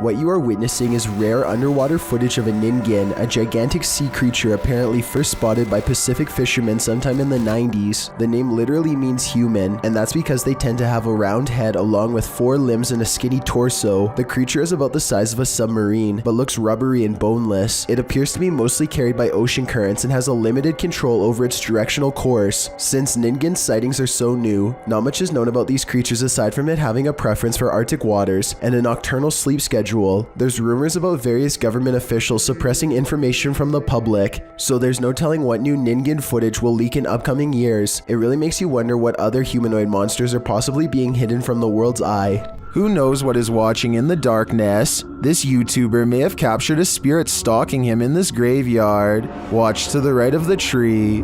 What you are witnessing is rare underwater footage of a Ningen, a gigantic sea creature apparently first spotted by Pacific fishermen sometime in the 90s. The name literally means human, and that's because they tend to have a round head along with 4 limbs and a skinny torso. The creature is about the size of a submarine, but looks rubbery and boneless. It appears to be mostly carried by ocean currents and has a limited control over its directional course. Since Ningen sightings are so new, not much is known about these creatures aside from it having a preference for Arctic waters and a nocturnal sleep schedule. There's rumors about various government officials suppressing information from the public, so there's no telling what new Ningen footage will leak in upcoming years. It really makes you wonder what other humanoid monsters are possibly being hidden from the world's eye. Who knows what is watching in the darkness? This YouTuber may have captured a spirit stalking him in this graveyard. Watch to the right of the tree.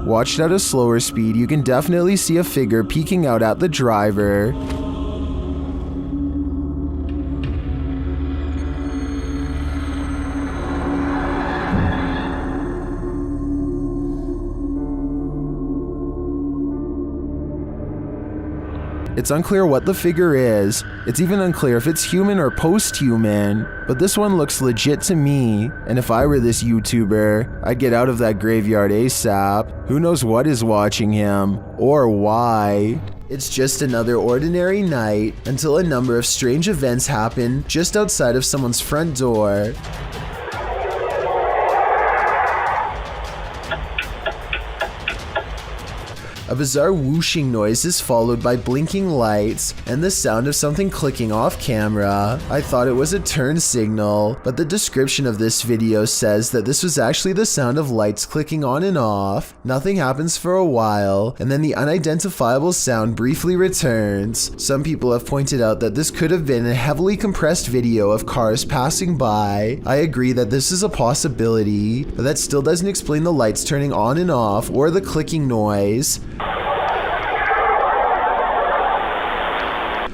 Watched at a slower speed, you can definitely see a figure peeking out at the driver. It's unclear what the figure is. It's even unclear if it's human or post-human, but this one looks legit to me, and if I were this YouTuber, I'd get out of that graveyard ASAP. Who knows what is watching him, or why? It's just another ordinary night until a number of strange events happen just outside of someone's front door. A bizarre whooshing noise is followed by blinking lights and the sound of something clicking off camera. I thought it was a turn signal, but the description of this video says that this was actually the sound of lights clicking on and off. Nothing happens for a while, and then the unidentifiable sound briefly returns. Some people have pointed out that this could have been a heavily compressed video of cars passing by. I agree that this is a possibility, but that still doesn't explain the lights turning on and off or the clicking noise.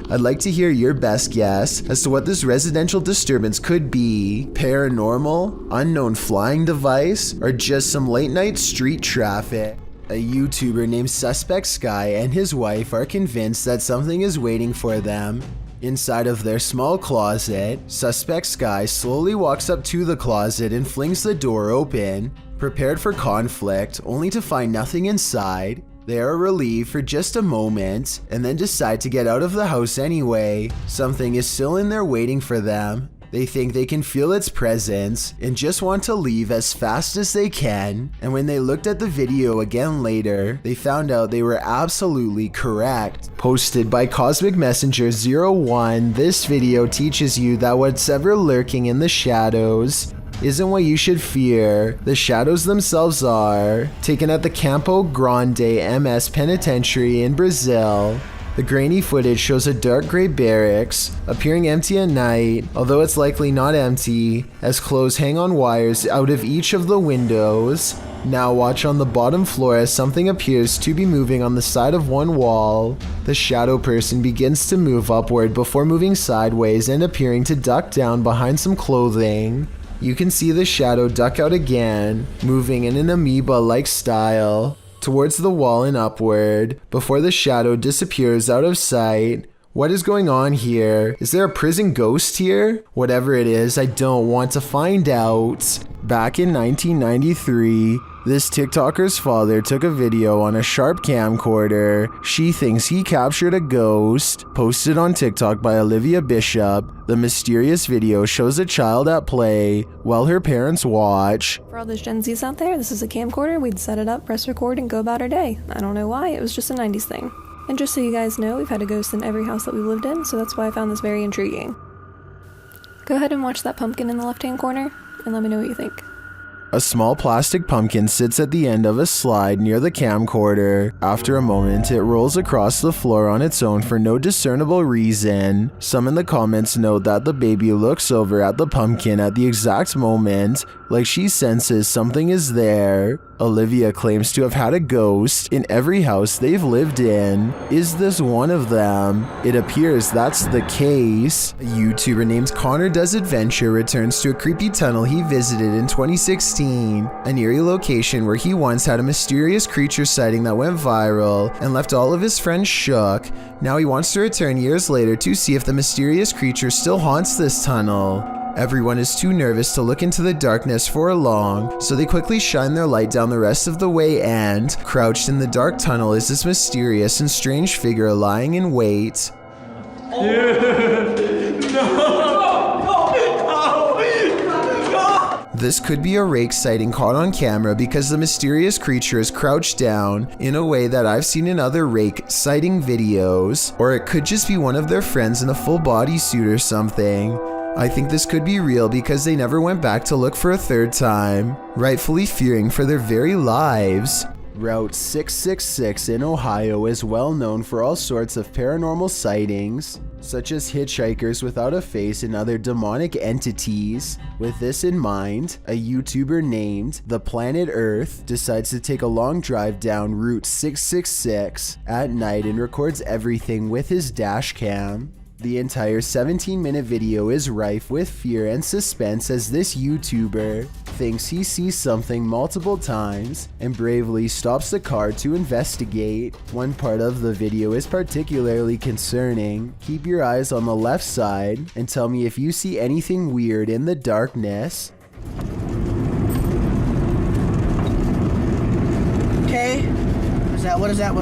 I'd like to hear your best guess as to what this residential disturbance could be. Paranormal, unknown flying device, or just some late night street traffic. A YouTuber named Suspect Sky and his wife are convinced that something is waiting for them. Inside of their small closet, Suspect Sky slowly walks up to the closet and flings the door open, prepared for conflict, only to find nothing inside. They are relieved for just a moment, and then decide to get out of the house anyway. Something is still in there waiting for them. They think they can feel its presence, and just want to leave as fast as they can. And when they looked at the video again later, they found out they were absolutely correct. Posted by Cosmic Messenger 01, this video teaches you that what's ever lurking in the shadows isn't what you should fear. The shadows themselves are. Taken at the Campo Grande MS Penitentiary in Brazil. The grainy footage shows a dark gray barracks, appearing empty at night, although it's likely not empty, as clothes hang on wires out of each of the windows. Now watch on the bottom floor as something appears to be moving on the side of one wall. The shadow person begins to move upward before moving sideways and appearing to duck down behind some clothing. You can see the shadow duck out again, moving in an amoeba-like style, towards the wall and upward, before the shadow disappears out of sight. What is going on here? Is there a prison ghost here? Whatever it is, I don't want to find out. Back in 1993, this TikToker's father took a video on a Sharp camcorder. She thinks he captured a ghost. Posted on TikTok by Olivia Bishop. The mysterious video shows a child at play while her parents watch. For all those Gen Zs out there, this is a camcorder. We'd set it up, press record, and go about our day. I don't know why, it was just a 90s thing. And just so you guys know, we've had a ghost in every house that we've lived in, so that's why I found this very intriguing. Go ahead and watch that pumpkin in the left-hand corner, and let me know what you think. A small plastic pumpkin sits at the end of a slide near the camcorder. After a moment, it rolls across the floor on its own for no discernible reason. Some in the comments note that the baby looks over at the pumpkin at the exact moment, like she senses something is there. Olivia claims to have had a ghost in every house they've lived in. Is this one of them? It appears that's the case. A YouTuber named Connor Does Adventure returns to a creepy tunnel he visited in 2016 2014, an eerie location where he once had a mysterious creature sighting that went viral and left all of his friends shook. Now he wants to return years later to see if the mysterious creature still haunts this tunnel. Everyone is too nervous to look into the darkness for long, so they quickly shine their light down the rest of the way and, crouched in the dark tunnel is this mysterious and strange figure lying in wait. This could be a rake sighting caught on camera because the mysterious creature is crouched down in a way that I've seen in other rake sighting videos, or it could just be one of their friends in a full bodysuit or something. I think this could be real because they never went back to look for a third time, rightfully fearing for their very lives. Route 666 in Ohio is well known for all sorts of paranormal sightings, such as hitchhikers without a face and other demonic entities. With this in mind, a YouTuber named The Planet Earth decides to take a long drive down Route 666 at night and records everything with his dash cam. The entire 17-minute video is rife with fear and suspense as this YouTuber thinks he sees something multiple times and bravely stops the car to investigate. One part of the video is particularly concerning. Keep your eyes on the left side and tell me if you see anything weird in the darkness. Okay. What is that?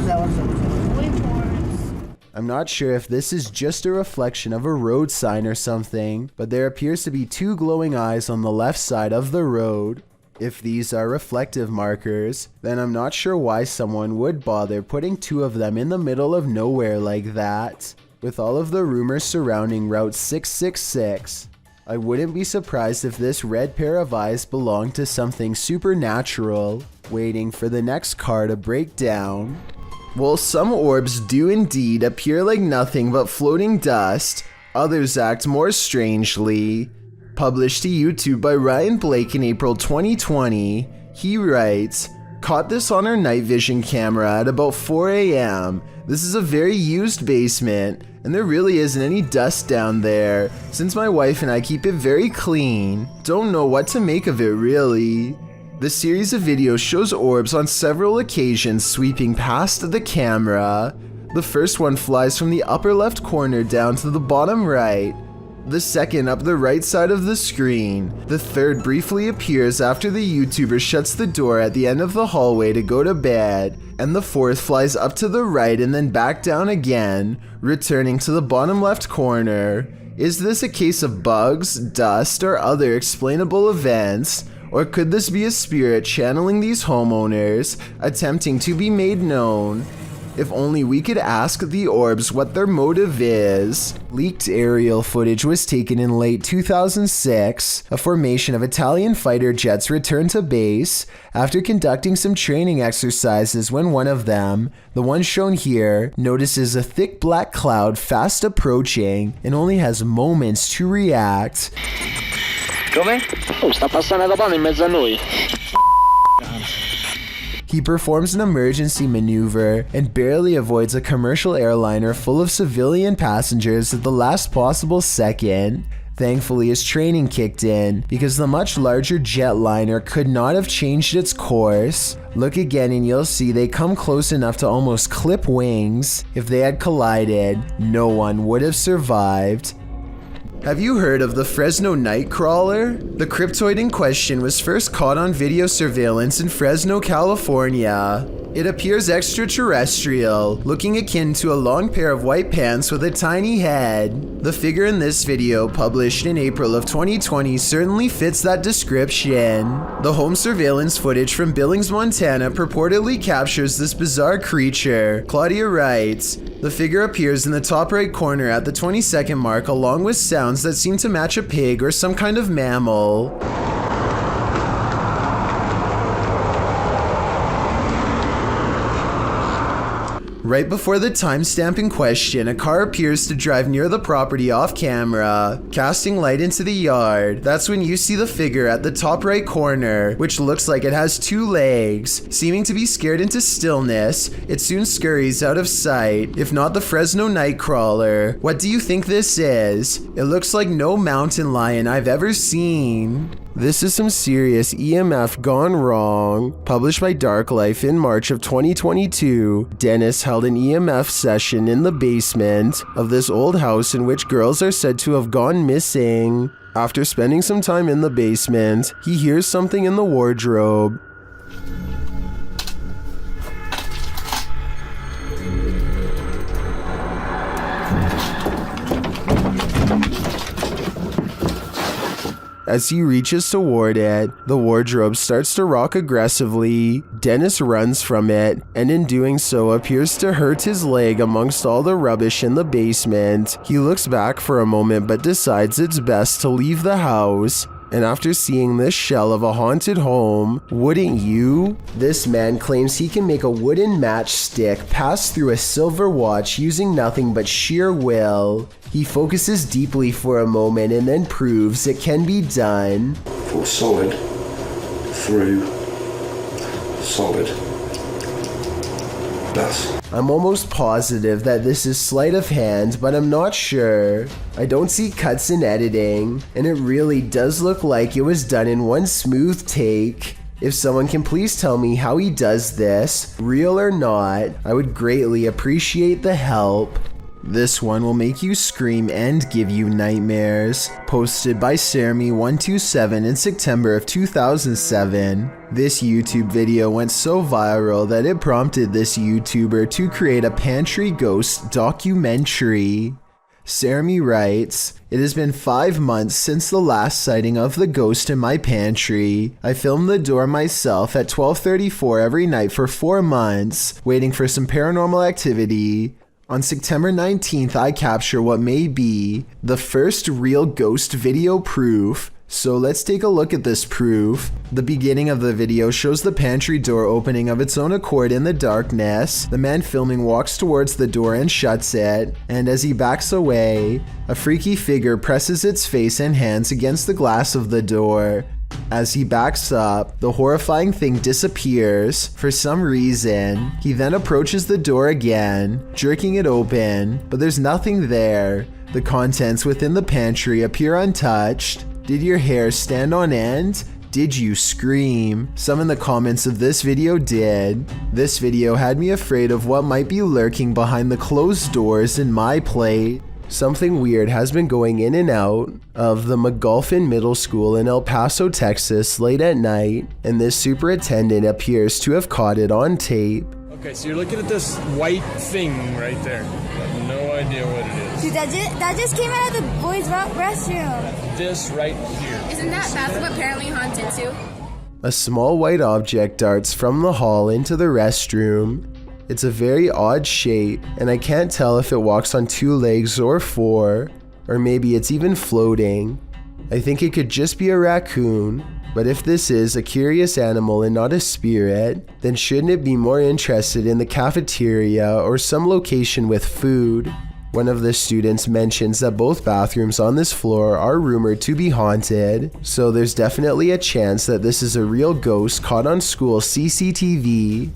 I'm not sure if this is just a reflection of a road sign or something, but there appears to be two glowing eyes on the left side of the road. If these are reflective markers, then I'm not sure why someone would bother putting two of them in the middle of nowhere like that. With all of the rumors surrounding Route 666, I wouldn't be surprised if this red pair of eyes belonged to something supernatural, waiting for the next car to break down. While some orbs do indeed appear like nothing but floating dust, others act more strangely. Published to YouTube by Ryan Blake in April 2020, he writes, "Caught this on our night vision camera at about 4 a.m. This is a very used basement, and there really isn't any dust down there, since my wife and I keep it very clean. Don't know what to make of it really." The series of videos shows orbs on several occasions sweeping past the camera. The first one flies from the upper left corner down to the bottom right. The second up the right side of the screen. The third briefly appears after the YouTuber shuts the door at the end of the hallway to go to bed. And the fourth flies up to the right and then back down again, returning to the bottom left corner. Is this a case of bugs, dust, or other explainable events? Or could this be a spirit channeling these homeowners, attempting to be made known? If only we could ask the orbs what their motive is. Leaked aerial footage was taken in late 2006. A formation of Italian fighter jets returned to base after conducting some training exercises when one of them, the one shown here, notices a thick black cloud fast approaching and only has moments to react. Come? Oh, sta passando da pane in mezzo a noi. He performs an emergency maneuver and barely avoids a commercial airliner full of civilian passengers at the last possible second. Thankfully, his training kicked in because the much larger jetliner could not have changed its course. Look again and you'll see they come close enough to almost clip wings. If they had collided, no one would have survived. Have you heard of the Fresno Nightcrawler? The cryptoid in question was first caught on video surveillance in Fresno, California. It appears extraterrestrial, looking akin to a long pair of white pants with a tiny head. The figure in this video, published in April of 2020, certainly fits that description. The home surveillance footage from Billings, Montana purportedly captures this bizarre creature. Claudia writes, "The figure appears in the top right corner at the 20-second mark along with sounds that seem to match a pig or some kind of mammal." Right before the timestamp in question, a car appears to drive near the property off camera, casting light into the yard. That's when you see the figure at the top right corner, which looks like it has two legs. Seeming to be scared into stillness, it soon scurries out of sight, if not the Fresno Nightcrawler. What do you think this is? It looks like no mountain lion I've ever seen. This is some serious EMF gone wrong. Published by Dark Life in March of 2022, Dennis held an EMF session in the basement of this old house in which girls are said to have gone missing. After spending some time in the basement, he hears something in the wardrobe. As he reaches toward it, the wardrobe starts to rock aggressively. Dennis runs from it, and in doing so appears to hurt his leg amongst all the rubbish in the basement. He looks back for a moment but decides it's best to leave the house. And after seeing this shell of a haunted home, wouldn't you? This man claims he can make a wooden matchstick pass through a silver watch using nothing but sheer will. He focuses deeply for a moment and then proves it can be done. For solid through solid. Thus. I'm almost positive that this is sleight of hand, but I'm not sure. I don't see cuts in editing, and it really does look like it was done in one smooth take. If someone can please tell me how he does this, real or not, I would greatly appreciate the help. This one will make you scream and give you nightmares. Posted by Sarmy127 in September of 2007. This YouTube video went so viral that it prompted this YouTuber to create a Pantry ghost documentary. Sarmy writes, "It has been 5 months since the last sighting of the ghost in my pantry. I filmed the door myself at 12:34 every night for 4 months, waiting for some paranormal activity. On September 19th, I capture what may be the first real ghost video proof. So let's take a look at this proof. The beginning of the video shows the pantry door opening of its own accord in the darkness. The man filming walks towards the door and shuts it, and as he backs away, a freaky figure presses its face and hands against the glass of the door. As he backs up, the horrifying thing disappears for some reason. He then approaches the door again, jerking it open, but there's nothing there. The contents within the pantry appear untouched. Did your hair stand on end? Did you scream? Some in the comments of this video did. This video had me afraid of what might be lurking behind the closed doors in my plate. Something weird has been going in and out of the McGulphin Middle School in El Paso, Texas late at night, and this superintendent appears to have caught it on tape." Okay, so you're looking at this white thing right there. I have no idea what it is. Dude, that just came out of the boys' restroom. This right here. Isn't that bathroom apparently haunted too? A small white object darts from the hall into the restroom. It's a very odd shape, and I can't tell if it walks on 2 legs or 4, or maybe it's even floating. I think it could just be a raccoon, but if this is a curious animal and not a spirit, then shouldn't it be more interested in the cafeteria or some location with food? One of the students mentions that both bathrooms on this floor are rumored to be haunted, so there's definitely a chance that this is a real ghost caught on school CCTV.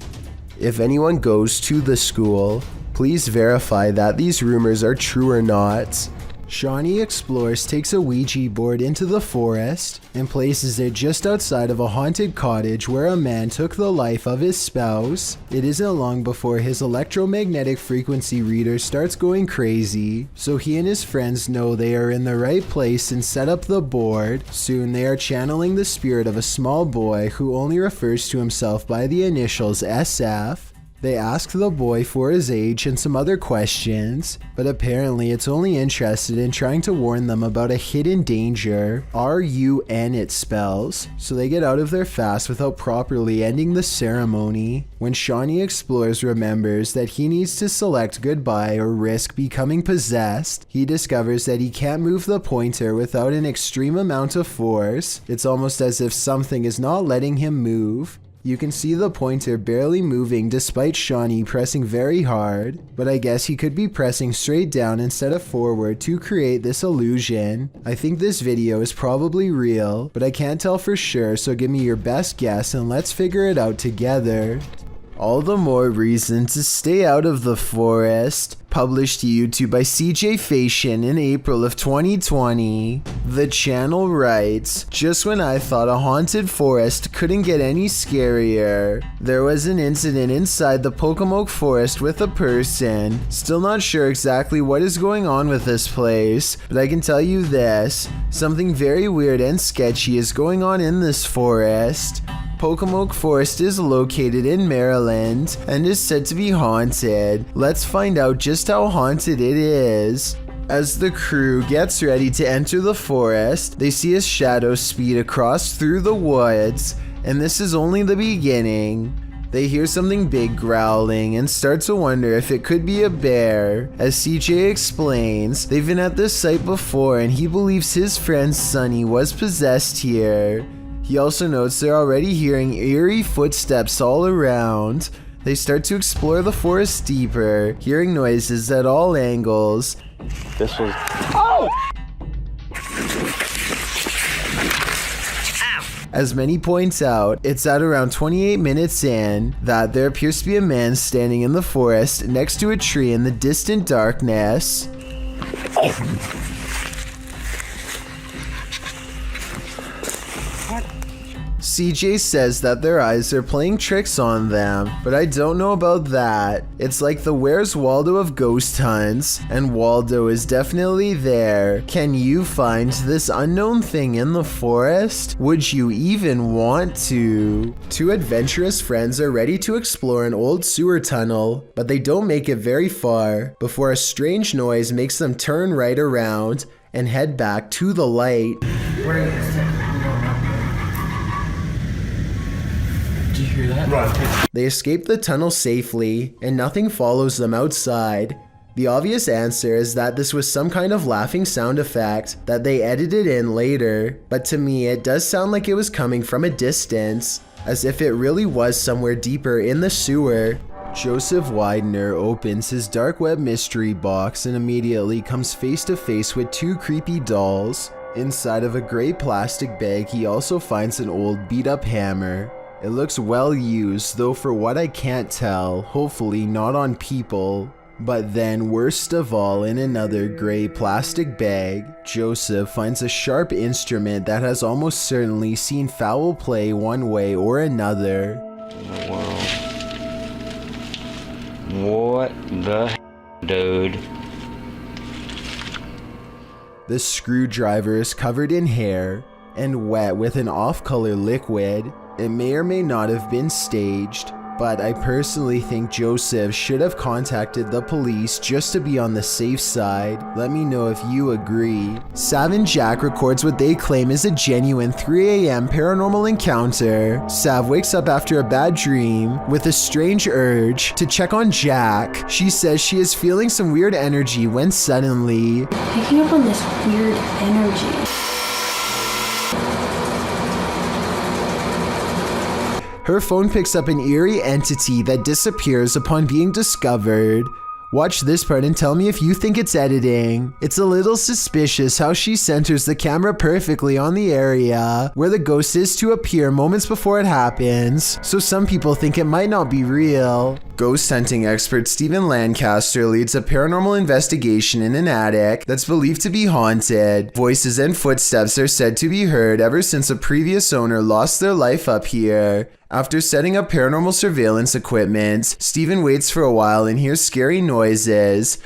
If anyone goes to the school, please verify that these rumors are true or not. Shawnee Explores takes a Ouija board into the forest and places it just outside of a haunted cottage where a man took the life of his spouse. It isn't long before his electromagnetic frequency reader starts going crazy, so he and his friends know they are in the right place and set up the board. Soon they are channeling the spirit of a small boy who only refers to himself by the initials SF. They ask the boy for his age and some other questions, but apparently it's only interested in trying to warn them about a hidden danger. RUN it spells, so they get out of there fast without properly ending the ceremony. When Shawnee Explores remembers that he needs to select goodbye or risk becoming possessed, he discovers that he can't move the pointer without an extreme amount of force. It's almost as if something is not letting him move. You can see the pointer barely moving despite Shawnee pressing very hard, but I guess he could be pressing straight down instead of forward to create this illusion. I think this video is probably real, but I can't tell for sure, so give me your best guess and let's figure it out together. All the more reason to stay out of the forest. Published to YouTube by CJ Fashion in April of 2020. The channel writes, just when I thought a haunted forest couldn't get any scarier, there was an incident inside the Pocomoke forest with a person. Still not sure exactly what is going on with this place, but I can tell you this, something very weird and sketchy is going on in this forest. Pocomoke Forest is located in Maryland and is said to be haunted. Let's find out just how haunted it is. As the crew gets ready to enter the forest, they see a shadow speed across through the woods, and this is only the beginning. They hear something big growling and start to wonder if it could be a bear. As CJ explains, they've been at this site before and he believes his friend Sunny was possessed here. He also notes they're already hearing eerie footsteps all around. They start to explore the forest deeper, hearing noises at all angles. This was... Oh! As many points out, it's at around 28 minutes in that there appears to be a man standing in the forest next to a tree in the distant darkness. CJ says that their eyes are playing tricks on them, but I don't know about that. It's like the Where's Waldo of ghost hunts, and Waldo is definitely there. Can you find this unknown thing in the forest? Would you even want to? Two adventurous friends are ready to explore an old sewer tunnel, but they don't make it very far before a strange noise makes them turn right around and head back to the light. Where is it? Did you hear that? Right. They escape the tunnel safely, and nothing follows them outside. The obvious answer is that this was some kind of laughing sound effect that they edited in later, but to me it does sound like it was coming from a distance, as if it really was somewhere deeper in the sewer. Joseph Widener opens his dark web mystery box and immediately comes face to face with two creepy dolls. Inside of a gray plastic bag, he also finds an old beat up hammer. It looks well used, though for what I can't tell, hopefully not on people. But then, worst of all, in another gray plastic bag, Joseph finds a sharp instrument that has almost certainly seen foul play one way or another. What the dude? The screwdriver is covered in hair and wet with an off-color liquid. It may or may not have been staged, but I personally think Joseph should have contacted the police just to be on the safe side. Let me know if you agree. Sav and Jack records what they claim is a genuine 3 a.m. paranormal encounter. Sav wakes up after a bad dream with a strange urge to check on Jack. She says she is feeling some weird energy when suddenly, picking up on this weird energy. her phone picks up an eerie entity that disappears upon being discovered. Watch this part and tell me if you think it's editing. It's a little suspicious how she centers the camera perfectly on the area where the ghost is to appear moments before it happens, so some people think it might not be real. Ghost hunting expert Stephen Lancaster leads a paranormal investigation in an attic that's believed to be haunted. Voices and footsteps are said to be heard ever since a previous owner lost their life up here. After setting up paranormal surveillance equipment, Stephen waits for a while and hears scary noises.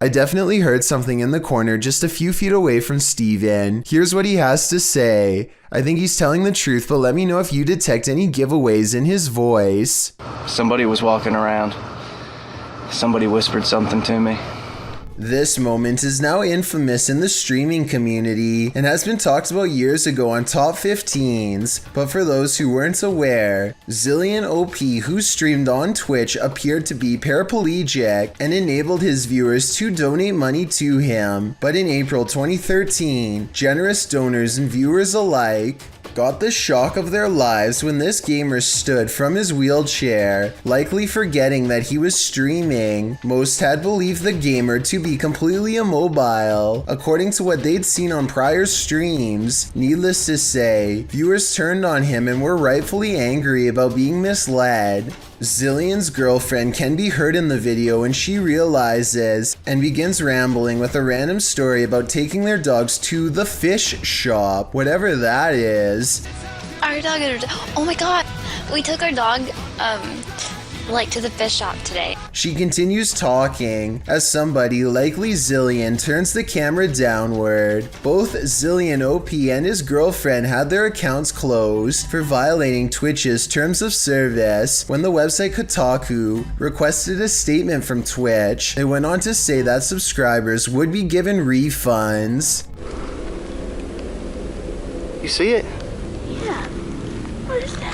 I definitely heard something in the corner just a few feet away from Stephen. Here's what he has to say. I think he's telling the truth, but let me know if you detect any giveaways in his voice. Somebody was walking around. Somebody whispered something to me. This moment is now infamous in the streaming community and has been talked about years ago on Top 15s, but for those who weren't aware, Zillion OP, who streamed on Twitch, appeared to be paraplegic and enabled his viewers to donate money to him. But in April 2013, generous donors and viewers alike got the shock of their lives when this gamer stood from his wheelchair, likely forgetting that he was streaming. Most had believed the gamer to be completely immobile, according to what they'd seen on prior streams. Needless to say, viewers turned on him and were rightfully angry about being misled. Zillian's girlfriend can be heard in the video when she realizes and begins rambling with a random story about taking their dogs to the fish shop, whatever that is. Our dog, oh my god, we took our dog, to the fish shop today. She continues talking as somebody, likely Zillian, turns the camera downward. Both Zillian OP and his girlfriend had their accounts closed for violating Twitch's terms of service. When the website Kotaku requested a statement from Twitch, they went on to say that subscribers would be given refunds. You see it? Yeah. What is that?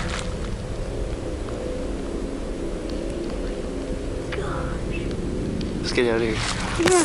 Let's get out of here. Yeah.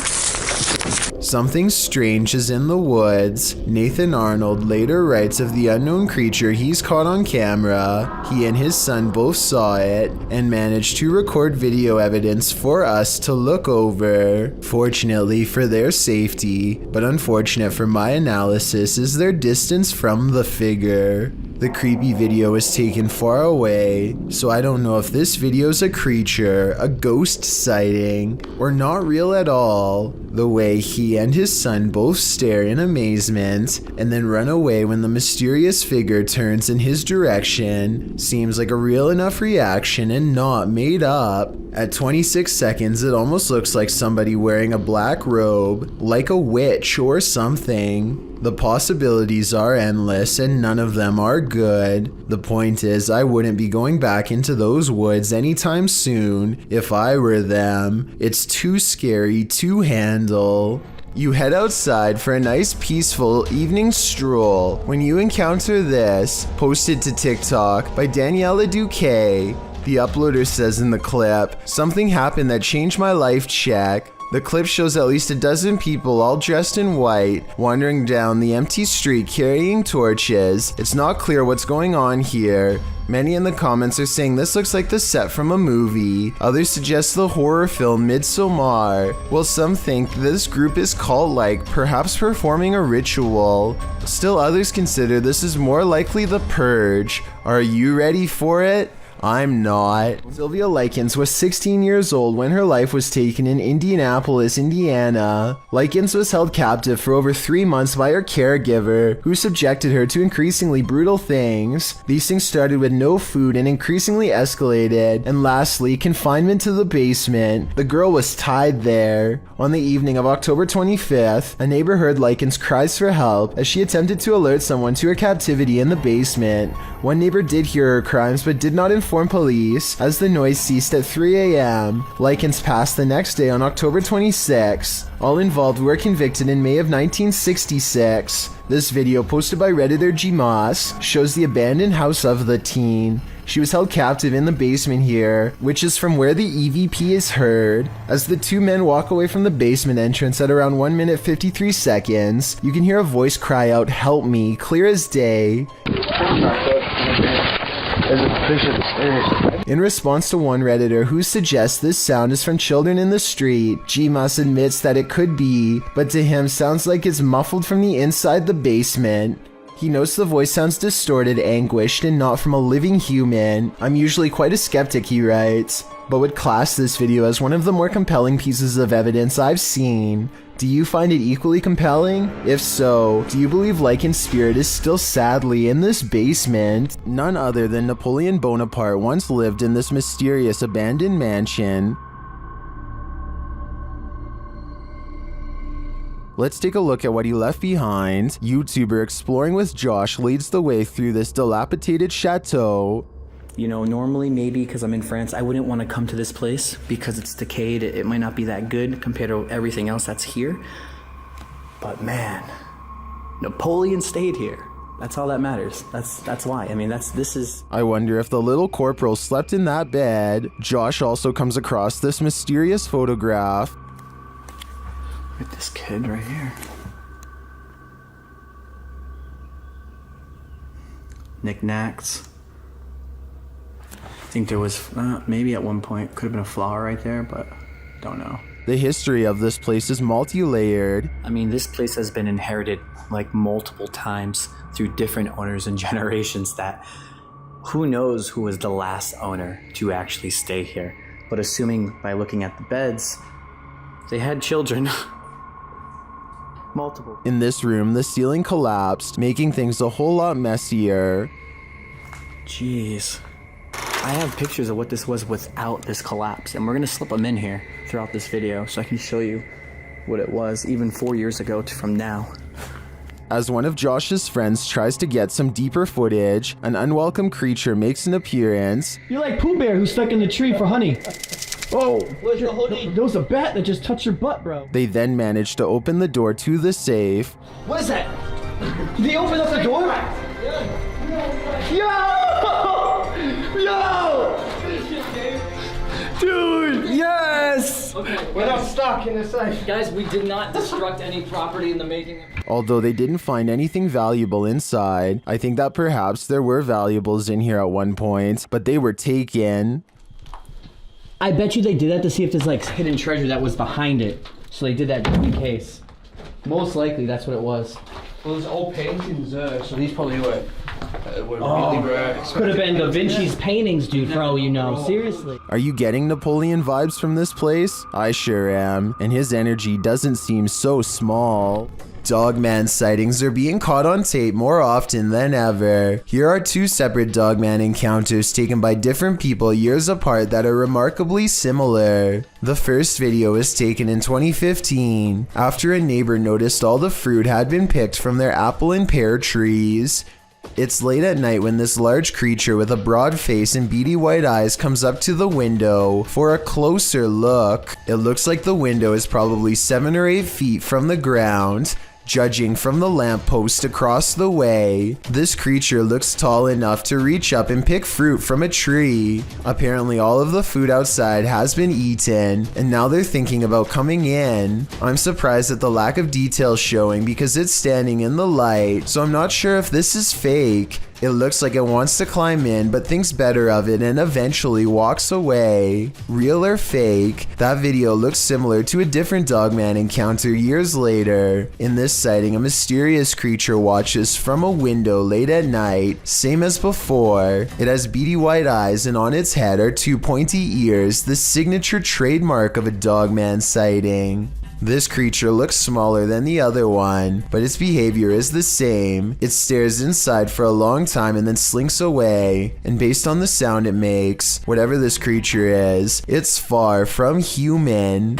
Something strange is in the woods. Nathan Arnold later writes of the unknown creature he's caught on camera. He and his son both saw it and managed to record video evidence for us to look over. Fortunately for their safety, but unfortunate for my analysis, is their distance from the figure. The creepy video is taken far away, so I don't know if this video is a creature, a ghost sighting, or not real at all. The way he and his son both stare in amazement and then run away when the mysterious figure turns in his direction seems like a real enough reaction and not made up. At 26 seconds, it almost looks like somebody wearing a black robe, like a witch or something. The possibilities are endless and none of them are good. The point is, I wouldn't be going back into those woods anytime soon if I were them. It's too scary to handle. You head outside for a nice peaceful evening stroll when you encounter this, posted to TikTok by Daniela Duque. The uploader says in the clip, "Something happened that changed my life, check." The clip shows at least a dozen people all dressed in white wandering down the empty street carrying torches. It's not clear what's going on here. Many in the comments are saying this looks like the set from a movie. Others suggest the horror film Midsommar. While some think this group is cult-like, perhaps performing a ritual. Still others consider this is more likely the Purge. Are you ready for it? I'm not. Sylvia Likens was 16 years old when her life was taken in Indianapolis, Indiana. Likens was held captive for over 3 months by her caregiver, who subjected her to increasingly brutal things. These things started with no food and increasingly escalated, and lastly, confinement to the basement. The girl was tied there. On the evening of October 25th, a neighbor heard Likens' cries for help as she attempted to alert someone to her captivity in the basement. One neighbor did hear her cries but did not inform police as the noise ceased at 3 a.m. Likens passed the next day on October 26. All involved were convicted in May of 1966. This video, posted by Redditor Gmas, shows the abandoned house of the teen. She was held captive in the basement here, which is from where the EVP is heard. As the two men walk away from the basement entrance at around 1 minute 53 seconds, you can hear a voice cry out, "Help me," clear as day. In response to one Redditor who suggests this sound is from children in the street, Gmas admits that it could be, but to him sounds like it's muffled from the inside the basement. He notes the voice sounds distorted, anguished, and not from a living human. I'm usually quite a skeptic, he writes, but would class this video as one of the more compelling pieces of evidence I've seen. Do you find it equally compelling? If so, do you believe Likens' spirit is still sadly in this basement? None other than Napoleon Bonaparte once lived in this mysterious abandoned mansion. Let's take a look at what he left behind. YouTuber Exploring with Josh leads the way through this dilapidated chateau. You know, normally maybe because I'm in France, I wouldn't want to come to this place because it's decayed. It might not be that good compared to everything else that's here. But man, Napoleon stayed here. That's all that matters. That's why. I mean, this is... I wonder if the little corporal slept in that bed. Josh also comes across this mysterious photograph. Look at this kid right here. knickknacks. I think there was, maybe at one point, could have been a flower right there, but don't know. The history of this place is multi-layered. I mean, this place has been inherited like multiple times through different owners and generations that who knows who was the last owner to actually stay here. But assuming by looking at the beds, they had children. Multiple. In this room, the ceiling collapsed, making things a whole lot messier. Jeez. I have pictures of what this was without this collapse, and we're gonna slip them in here throughout this video so I can show you what it was even 4 years ago from now. As one of Josh's friends tries to get some deeper footage, an unwelcome creature makes an appearance. You're like Pooh Bear who's stuck in the tree for honey. Oh, there was a bat that just touched your butt, bro. They then manage to open the door to the safe. What is that? Did they open up the door? Yo! Yo! Dude, yes! Okay, we're not stuck in the safe. Guys, we did not destruct any property in the making. Although they didn't find anything valuable inside, I think that perhaps there were valuables in here at one point, but they were taken. I bet you they did that to see if there's like hidden treasure that was behind it. So they did that just in case. Most likely that's what it was. Well, there's old paintings there, so these probably were really rare. Could have been Da Vinci's paintings, dude, for all you know. Seriously. Are you getting Napoleon vibes from this place? I sure am, and his energy doesn't seem so small. Dogman sightings are being caught on tape more often than ever. Here are two separate Dogman encounters taken by different people years apart that are remarkably similar. The first video was taken in 2015, after a neighbor noticed all the fruit had been picked from their apple and pear trees. It's late at night when this large creature with a broad face and beady white eyes comes up to the window for a closer look. It looks like the window is probably 7 or 8 feet from the ground. Judging from the lamppost across the way, this creature looks tall enough to reach up and pick fruit from a tree. Apparently all of the food outside has been eaten, and now they're thinking about coming in. I'm surprised at the lack of detail showing because it's standing in the light, so I'm not sure if this is fake. It looks like it wants to climb in, but thinks better of it and eventually walks away. Real or fake? That video looks similar to a different Dogman encounter years later. In this sighting, a mysterious creature watches from a window late at night, same as before. It has beady white eyes and on its head are 2 pointy ears, the signature trademark of a Dogman sighting. This creature looks smaller than the other one, but its behavior is the same. It stares inside for a long time and then slinks away, and based on the sound it makes, whatever this creature is, it's far from human.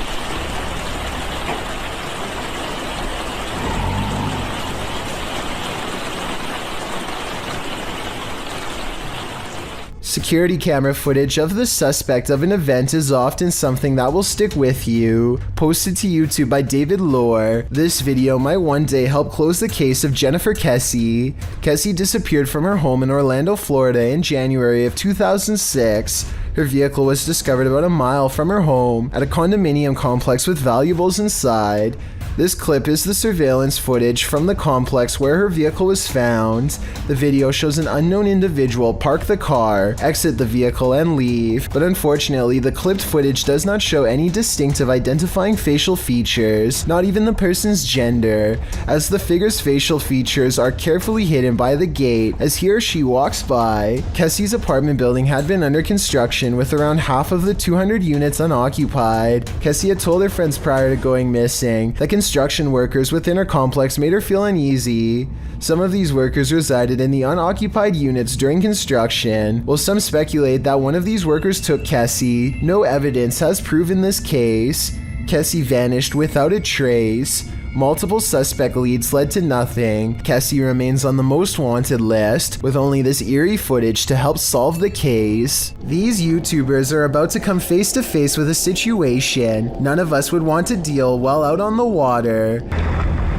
Security camera footage of the suspect of an event is often something that will stick with you. Posted to YouTube by David Lohr, this video might one day help close the case of Jennifer Kessie. Kessie disappeared from her home in Orlando, Florida in January of 2006. Her vehicle was discovered about a mile from her home at a condominium complex with valuables inside. This clip is the surveillance footage from the complex where her vehicle was found. The video shows an unknown individual park the car, exit the vehicle, and leave, but unfortunately the clipped footage does not show any distinctive identifying facial features, not even the person's gender, as the figure's facial features are carefully hidden by the gate as he or she walks by. Kessie's apartment building had been under construction with around half of the 200 units unoccupied. Kessie had told her friends prior to going missing that construction workers within her complex made her feel uneasy. Some of these workers resided in the unoccupied units during construction, while some speculate that one of these workers took Kessie. No evidence has proven this case. Kessie vanished without a trace. Multiple suspect leads led to nothing. Kessie remains on the most wanted list, with only this eerie footage to help solve the case. These YouTubers are about to come face to face with a situation none of us would want to deal while out on the water.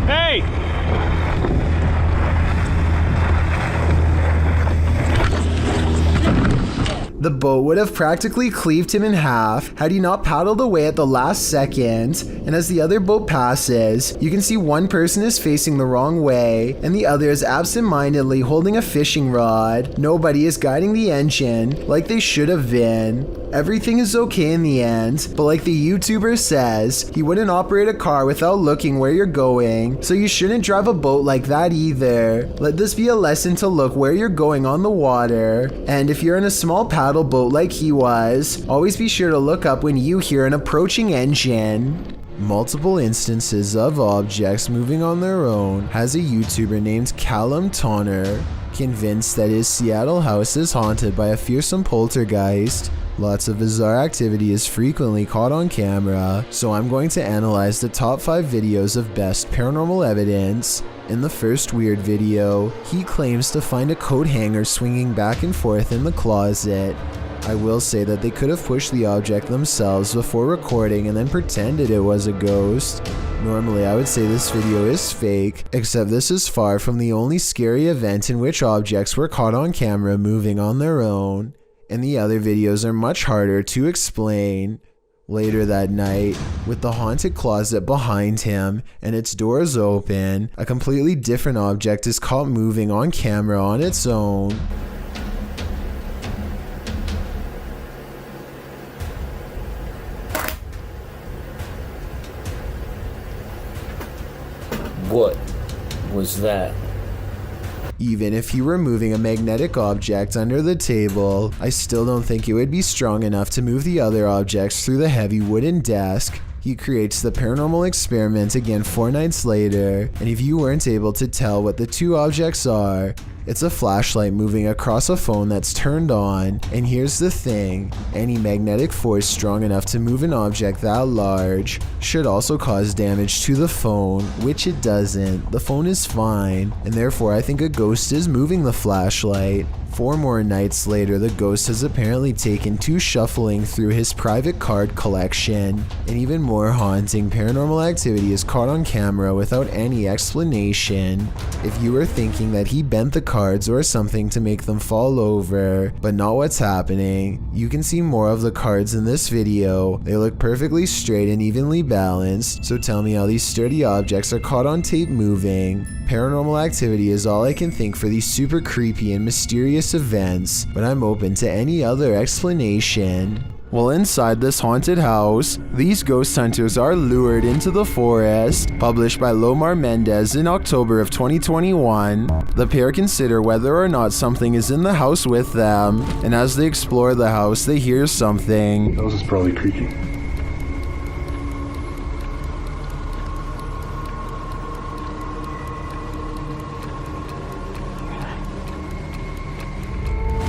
Hey! The The boat would have practically cleaved him in half had he not paddled away at the last second, and as the other boat passes, you can see one person is facing the wrong way, and the other is absent-mindedly holding a fishing rod. Nobody is guiding the engine like they should have been. Everything is okay in the end, but like the YouTuber says, he wouldn't operate a car without looking where you're going, so you shouldn't drive a boat like that either. Let this be a lesson to look where you're going on the water, and if you're in a small paddle boat like he was, always be sure to look up when you hear an approaching engine. Multiple instances of objects moving on their own has a YouTuber named Callum Tonner convinced that his Seattle house is haunted by a fearsome poltergeist. Lots of bizarre activity is frequently caught on camera, so I'm going to analyze the top 5 videos of best paranormal evidence. In the first weird video, he claims to find a coat hanger swinging back and forth in the closet. I will say that they could have pushed the object themselves before recording and then pretended it was a ghost. Normally I would say this video is fake, except this is far from the only scary event in which objects were caught on camera moving on their own, and the other videos are much harder to explain. Later that night, with the haunted closet behind him and its doors open, a completely different object is caught moving on camera on its own. What was that? Even if you were moving a magnetic object under the table, I still don't think it would be strong enough to move the other objects through the heavy wooden desk. He creates the paranormal experiment again 4 nights later, and if you weren't able to tell what the 2 objects are, it's a flashlight moving across a phone that's turned on, and here's the thing, any magnetic force strong enough to move an object that large should also cause damage to the phone, which it doesn't. The phone is fine, and therefore I think a ghost is moving the flashlight. 4 more nights later, the ghost has apparently taken to shuffling through his private card collection. And even more haunting, paranormal activity is caught on camera without any explanation. If you were thinking that he bent the cards or something to make them fall over, but not what's happening, you can see more of the cards in this video. They look perfectly straight and evenly balanced, so tell me how these sturdy objects are caught on tape moving. Paranormal activity is all I can think for these super creepy and mysterious events, but I'm open to any other explanation. Well, inside this haunted house, these ghost hunters are lured into the forest. Published by Lomar Mendez in October of 2021, the pair consider whether or not something is in the house with them, and as they explore the house, they hear something. That was probably creaky.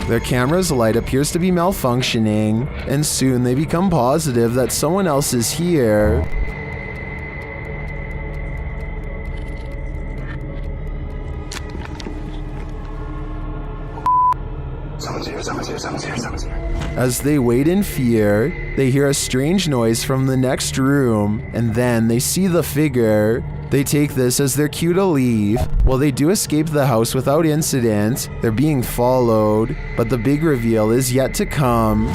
Their camera's light appears to be malfunctioning, and soon they become positive that someone else is here. Someone's here, someone's here, someone's here, someone's here. As they wait in fear, they hear a strange noise from the next room, and then they see the figure. They take this as their cue to leave. While they do escape the house without incident, they're being followed, but the big reveal is yet to come.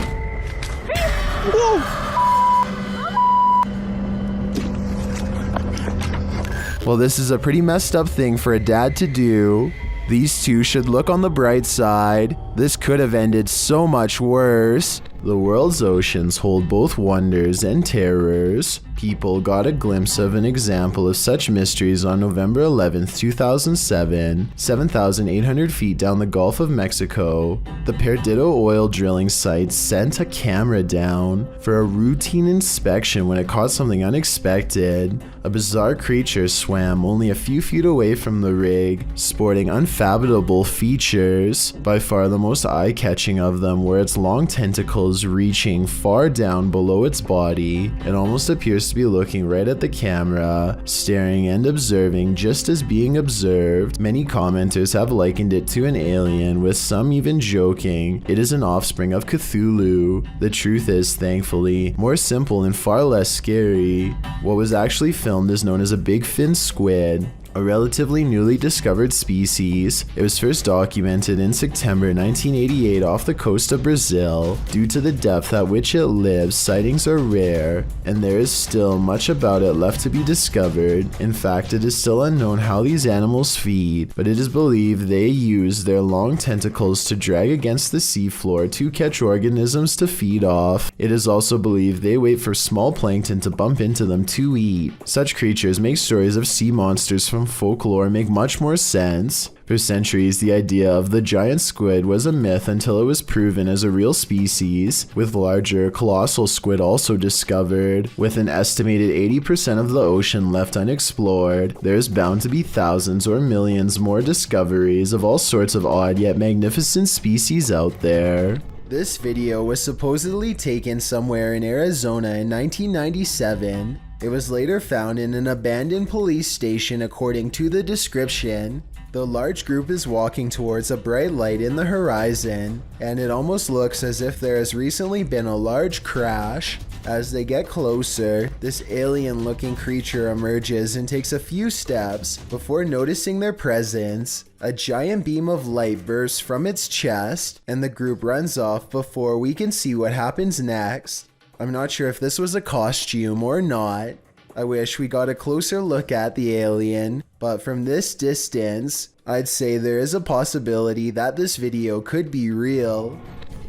Well, this is a pretty messed up thing for a dad to do. These two should look on the bright side. This could have ended so much worse. The world's oceans hold both wonders and terrors. People got a glimpse of an example of such mysteries on November 11th, 2007, 7,800 feet down the Gulf of Mexico. The Perdido oil drilling site sent a camera down for a routine inspection when it caught something unexpected. A bizarre creature swam only a few feet away from the rig, sporting unfathomable features. By far the most eye-catching of them were its long tentacles reaching far down below its body. It almost appears to be looking right at the camera, staring and observing just as being observed. Many commenters have likened it to an alien, with some even joking it is an offspring of Cthulhu. The truth is, thankfully, more simple and far less scary. What was actually filmed is known as a big fin squid. a relatively newly discovered species. It was first documented in September 1988 off the coast of Brazil. Due to the depth at which it lives, sightings are rare, and there is still much about it left to be discovered. In fact, it is still unknown how these animals feed, but it is believed they use their long tentacles to drag against the seafloor to catch organisms to feed off. It is also believed they wait for small plankton to bump into them to eat. Such creatures make stories of sea monsters from folklore make much more sense. For centuries, the idea of the giant squid was a myth until it was proven as a real species, with larger, colossal squid also discovered. With an estimated 80% of the ocean left unexplored, there is bound to be thousands or millions more discoveries of all sorts of odd yet magnificent species out there. This video was supposedly taken somewhere in Arizona in 1997. It was later found in an abandoned police station according to the description. The large group is walking towards a bright light in the horizon, and it almost looks as if there has recently been a large crash. As they get closer, this alien-looking creature emerges and takes a few steps before noticing their presence. A giant beam of light bursts from its chest, and the group runs off before we can see what happens next. I'm not sure if this was a costume or not. I wish we got a closer look at the alien, but from this distance, I'd say there is a possibility that this video could be real.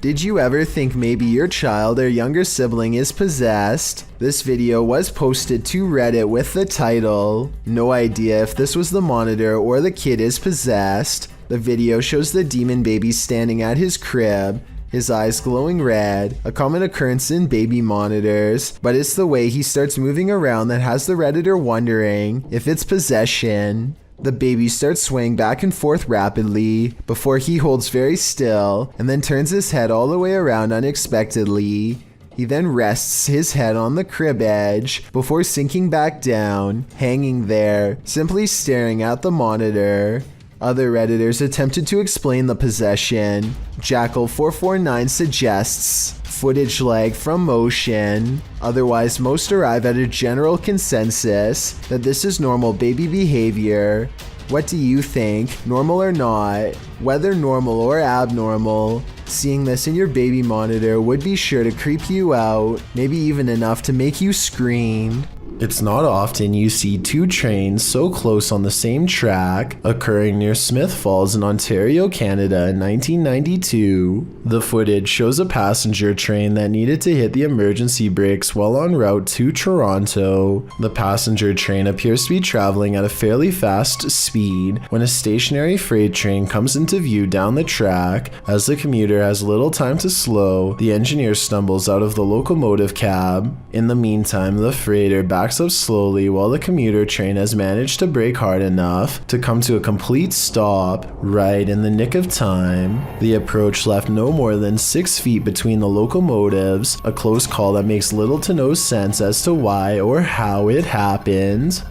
Did you ever think maybe your child or younger sibling is possessed? This video was posted to Reddit with the title, "No idea if this was the monitor or the kid is possessed." The video shows the demon baby standing at his crib, his eyes glowing red, a common occurrence in baby monitors, but it's the way he starts moving around that has the Redditor wondering if it's possession. The baby starts swaying back and forth rapidly before he holds very still and then turns his head all the way around unexpectedly. He then rests his head on the crib edge before sinking back down, hanging there, simply staring at the monitor. Other Redditors attempted to explain the possession. Jackal449 suggests footage lag from motion. Otherwise, most arrive at a general consensus that this is normal baby behavior. What do you think, normal or not? Whether normal or abnormal, seeing this in your baby monitor would be sure to creep you out, maybe even enough to make you scream. It's not often you see two trains so close on the same track, occurring near Smith Falls in Ontario, Canada in 1992. The footage shows a passenger train that needed to hit the emergency brakes while en route to Toronto. The passenger train appears to be traveling at a fairly fast speed when a stationary freight train comes into view down the track. As the commuter has little time to slow, the engineer stumbles out of the locomotive cab. In the meantime, the freighter backs up slowly while the commuter train has managed to brake hard enough to come to a complete stop right in the nick of time. The approach left no more than 6 feet between the locomotives, a close call that makes little to no sense as to why or how it happened.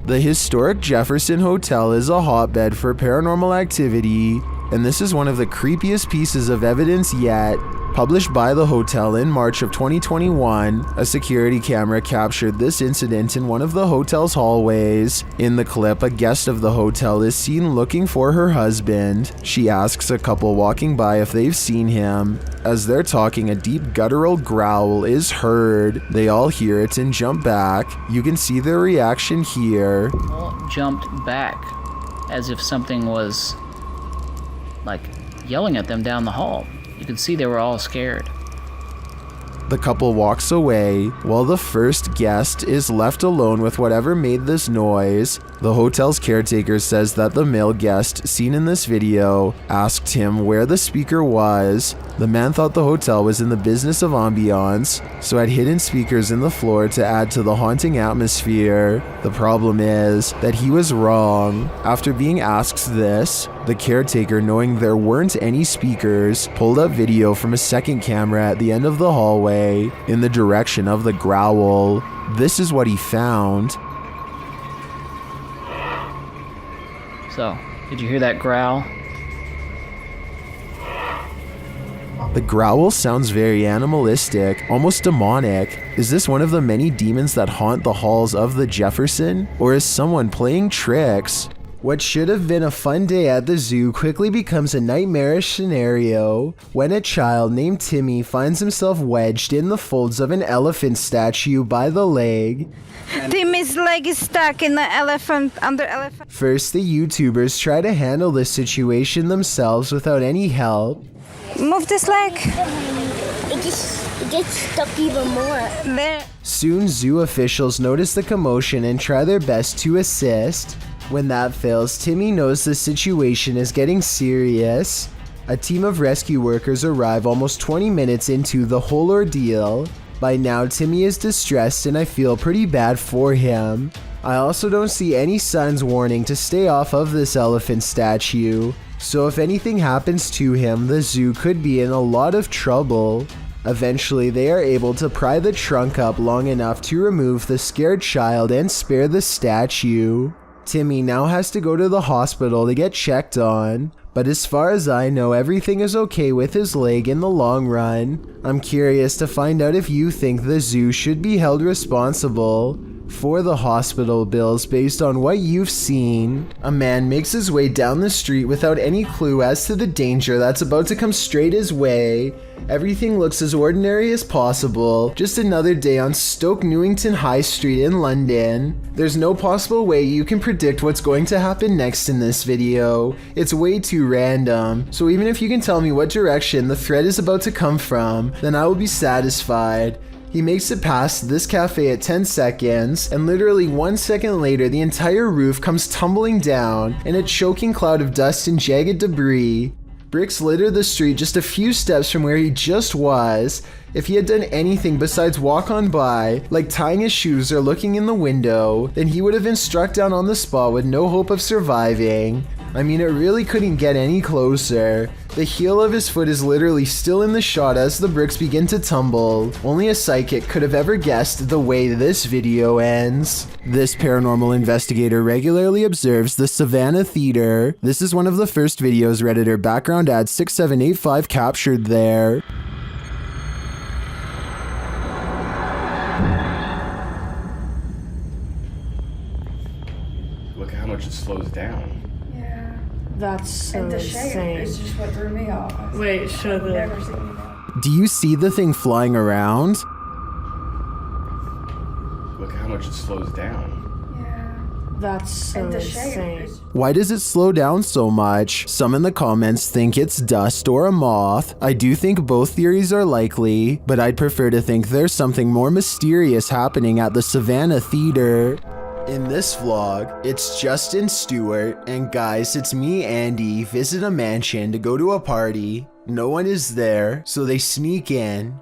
The historic Jefferson Hotel is a hotbed for paranormal activity, and this is one of the creepiest pieces of evidence yet. Published by the hotel in March of 2021, a security camera captured this incident in one of the hotel's hallways. In the clip, a guest of the hotel is seen looking for her husband. She asks a couple walking by if they've seen him. As they're talking, a deep guttural growl is heard. They all hear it and jump back. You can see their reaction here. All jumped back as if something was like yelling at them down the hall. You could see they were all scared. The couple walks away, while the first guest is left alone with whatever made this noise. The hotel's caretaker says that the male guest seen in this video asked him where the speaker was. The man thought the hotel was in the business of ambiance, so had hidden speakers in the floor to add to the haunting atmosphere. The problem is that he was wrong. After being asked this, the caretaker, knowing there weren't any speakers, pulled up video from a second camera at the end of the hallway in the direction of the growl. This is what he found. So, did you hear that growl? The growl sounds very animalistic, almost demonic. Is this one of the many demons that haunt the halls of the Jefferson? Or is someone playing tricks? What should have been a fun day at the zoo quickly becomes a nightmarish scenario when a child named Timmy finds himself wedged in the folds of an elephant statue by the leg. Timmy's leg is stuck in the under elephant. First, the YouTubers try to handle this situation themselves without any help. Move this leg. It gets stuck even more. There. Soon, zoo officials notice the commotion and try their best to assist. When that fails, Timmy knows the situation is getting serious. A team of rescue workers arrive almost 20 minutes into the whole ordeal. By now, Timmy is distressed and I feel pretty bad for him. I also don't see any signs warning to stay off of this elephant statue. So if anything happens to him, the zoo could be in a lot of trouble. Eventually, they are able to pry the trunk up long enough to remove the scared child and spare the statue. Timmy now has to go to the hospital to get checked on, but as far as I know, everything is okay with his leg in the long run. I'm curious to find out if you think the zoo should be held responsible for the hospital bills based on what you've seen. A man makes his way down the street without any clue as to the danger that's about to come straight his way. Everything looks as ordinary as possible, just another day on Stoke Newington High Street in London. There's no possible way you can predict what's going to happen next in this video. It's way too random, so even if you can tell me what direction the thread is about to come from, then I will be satisfied. He makes it past this cafe at 10 seconds, and literally 1 second later the entire roof comes tumbling down in a choking cloud of dust and jagged debris. Bricks litter the street just a few steps from where he just was. If he had done anything besides walk on by, like tying his shoes or looking in the window, then he would have been struck down on the spot with no hope of surviving. I mean, it really couldn't get any closer. The heel of his foot is literally still in the shot as the bricks begin to tumble. Only a psychic could have ever guessed the way this video ends. This paranormal investigator regularly observes the Savannah Theater. This is one of the first videos Redditor background ad 6785 captured there. Look at how much it slows down. That's so and the shape insane. is just what threw me off. Wait, show the... Never seen that. Do you see the thing flying around? Look at how much it slows down. That's so And the insane. shape. Why does it slow down so much? Some in the comments think it's dust or a moth. I do think both theories are likely, but I'd prefer to think there's something more mysterious happening at the Savannah Theater. In this vlog, it's Justin Stewart, and guys, it's me, Andy, visit a mansion to go to a party. No one is there, so they sneak in.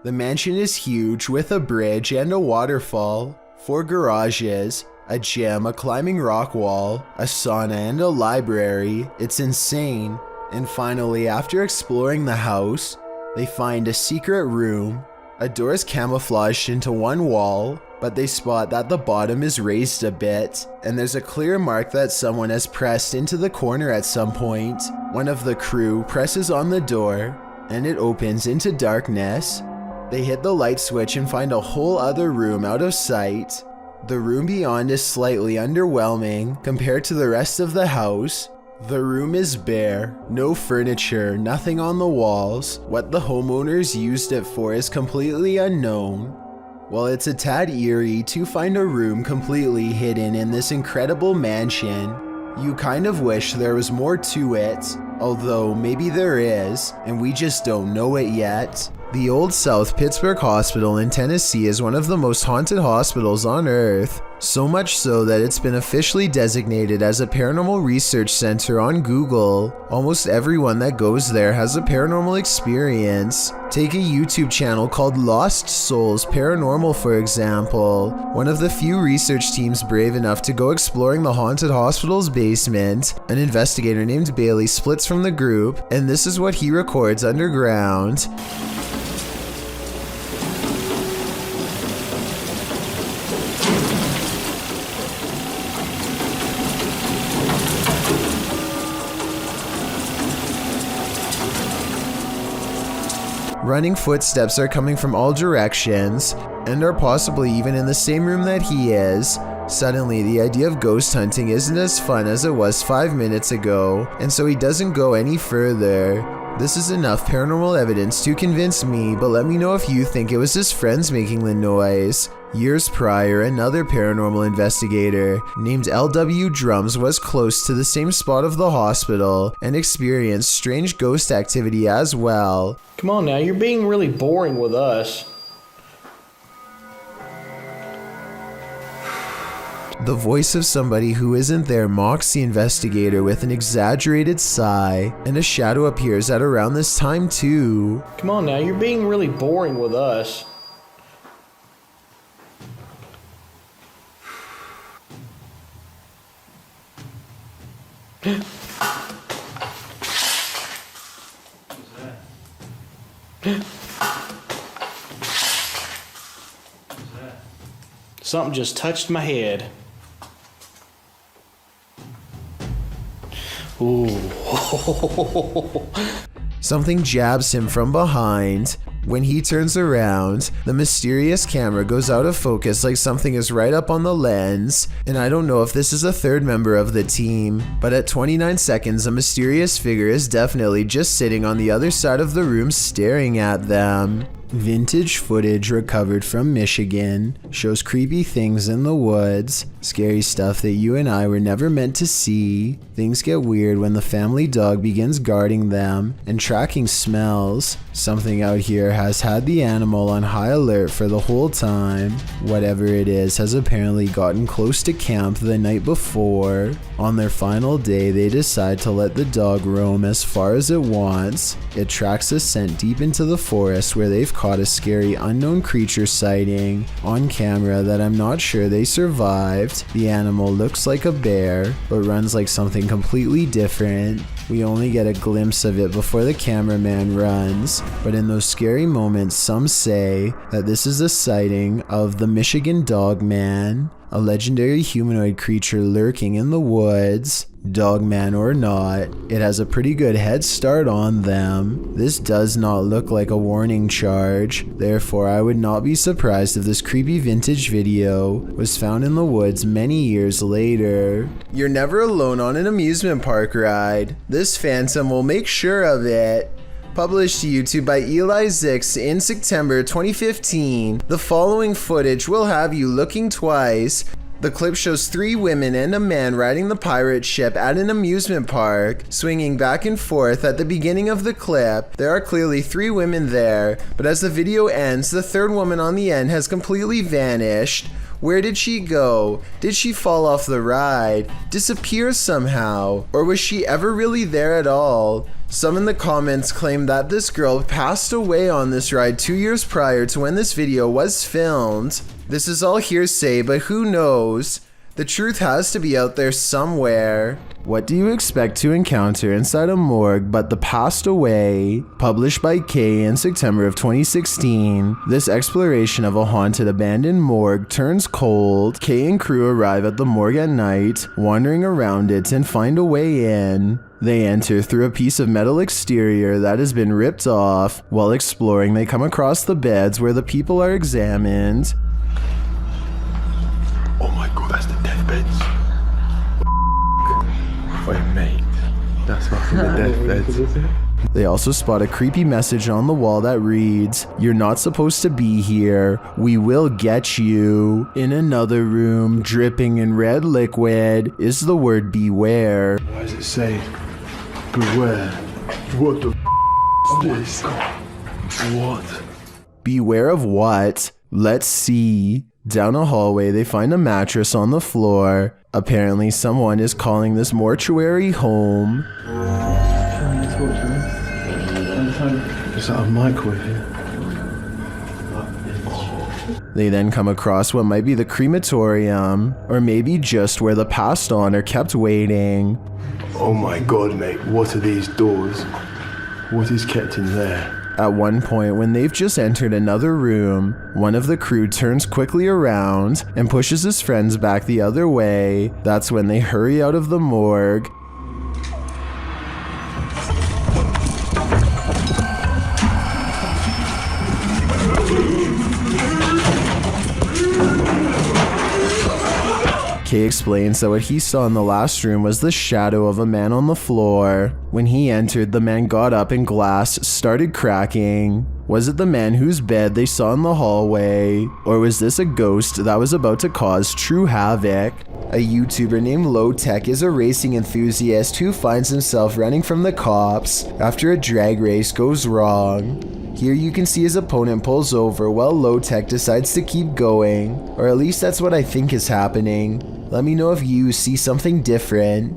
The mansion is huge with a bridge and a waterfall, 4 garages, a gym, a climbing rock wall, a sauna, and a library. It's insane. And finally, after exploring the house, they find a secret room. A door is camouflaged into one wall, but they spot that the bottom is raised a bit, and there's a clear mark that someone has pressed into the corner at some point. One of the crew presses on the door, and it opens into darkness. They hit the light switch and find a whole other room out of sight. The room beyond is slightly underwhelming compared to the rest of the house. The room is bare, no furniture, nothing on the walls. What the homeowners used it for is completely unknown. While it's a tad eerie to find a room completely hidden in this incredible mansion, you kind of wish there was more to it, although maybe there is, and we just don't know it yet. The Old South Pittsburgh Hospital in Tennessee is one of the most haunted hospitals on Earth, so much so that it's been officially designated as a paranormal research center on Google. Almost everyone that goes there has a paranormal experience. Take a YouTube channel called Lost Souls Paranormal, for example. One of the few research teams brave enough to go exploring the haunted hospital's basement. An investigator named Bailey splits from the group, and this is what he records underground. Running footsteps are coming from all directions and are possibly even in the same room that he is. Suddenly, the idea of ghost hunting isn't as fun as it was 5 minutes ago, and so he doesn't go any further. This is enough paranormal evidence to convince me, but let me know if you think it was his friends making the noise. Years prior, another paranormal investigator named L.W. Drums was close to the same spot of the hospital and experienced strange ghost activity as well. Come on now, you're being really boring with us. The voice of somebody who isn't there mocks the investigator with an exaggerated sigh, and a shadow appears at around this time too. Come on now, you're being really boring with us. Something just touched my head. Ooh. Something jabs him from behind. When he turns around, the mysterious camera goes out of focus like something is right up on the lens, and I don't know if this is a third member of the team, but at 29 seconds a mysterious figure is definitely just sitting on the other side of the room staring at them. Vintage footage recovered from Michigan shows creepy things in the woods, scary stuff that you and I were never meant to see. Things get weird when the family dog begins guarding them and tracking smells. Something out here has had the animal on high alert for the whole time. Whatever it is has apparently gotten close to camp the night before. On their final day, they decide to let the dog roam as far as it wants. It tracks a scent deep into the forest where they've caught a scary unknown creature sighting on camera that I'm not sure they survived. The animal looks like a bear, but runs like something completely different. We only get a glimpse of it before the cameraman runs, but in those scary moments, some say that this is a sighting of the Michigan Dogman, a legendary humanoid creature lurking in the woods. Dogman or not, it has a pretty good head start on them. This does not look like a warning charge, therefore I would not be surprised if this creepy vintage video was found in the woods many years later. You're never alone on an amusement park ride. This phantom will make sure of it. Published to YouTube by Eli Zix in September 2015, the following footage will have you looking twice. The clip shows 3 women and a man riding the pirate ship at an amusement park, swinging back and forth. At the beginning of the clip, there are clearly 3 women there, but as the video ends, the 3rd woman on the end has completely vanished. Where did she go? Did she fall off the ride? Disappear somehow? Or was she ever really there at all? Some in the comments claim that this girl passed away on this ride 2 years prior to when this video was filmed. This is all hearsay, but who knows? The truth has to be out there somewhere. What do you expect to encounter inside a morgue but the passed away? Published by Kay in September of 2016, this exploration of a haunted abandoned morgue turns cold. Kay and crew arrive at the morgue at night, wandering around it and find a way in. They enter through a piece of metal exterior that has been ripped off. While exploring, they come across the beds where the people are examined. Oh my god, that's the deathbeds. Wait, mate. That's fucking the deathbeds. They also spot a creepy message on the wall that reads, "You're not supposed to be here. We will get you." In another room, dripping in red liquid, is the word beware. Why does it say beware? What the is this? What? Beware of what? Let's see. Down a hallway, they find a mattress on the floor. Apparently, someone is calling this mortuary home. Is that a microwave here? They then come across what might be the crematorium, or maybe just where the passed on are kept waiting. Oh my god, mate, what are these doors? What is kept in there? At one point, when they've just entered another room, one of the crew turns quickly around and pushes his friends back the other way. That's when they hurry out of the morgue. Kay explains that what he saw in the last room was the shadow of a man on the floor. When he entered, the man got up and glass started cracking. Was it the man whose bed they saw in the hallway? Or was this a ghost that was about to cause true havoc? A YouTuber named Low Tech is a racing enthusiast who finds himself running from the cops after a drag race goes wrong. Here you can see his opponent pulls over while Low Tech decides to keep going, or at least that's what I think is happening. Let me know if you see something different.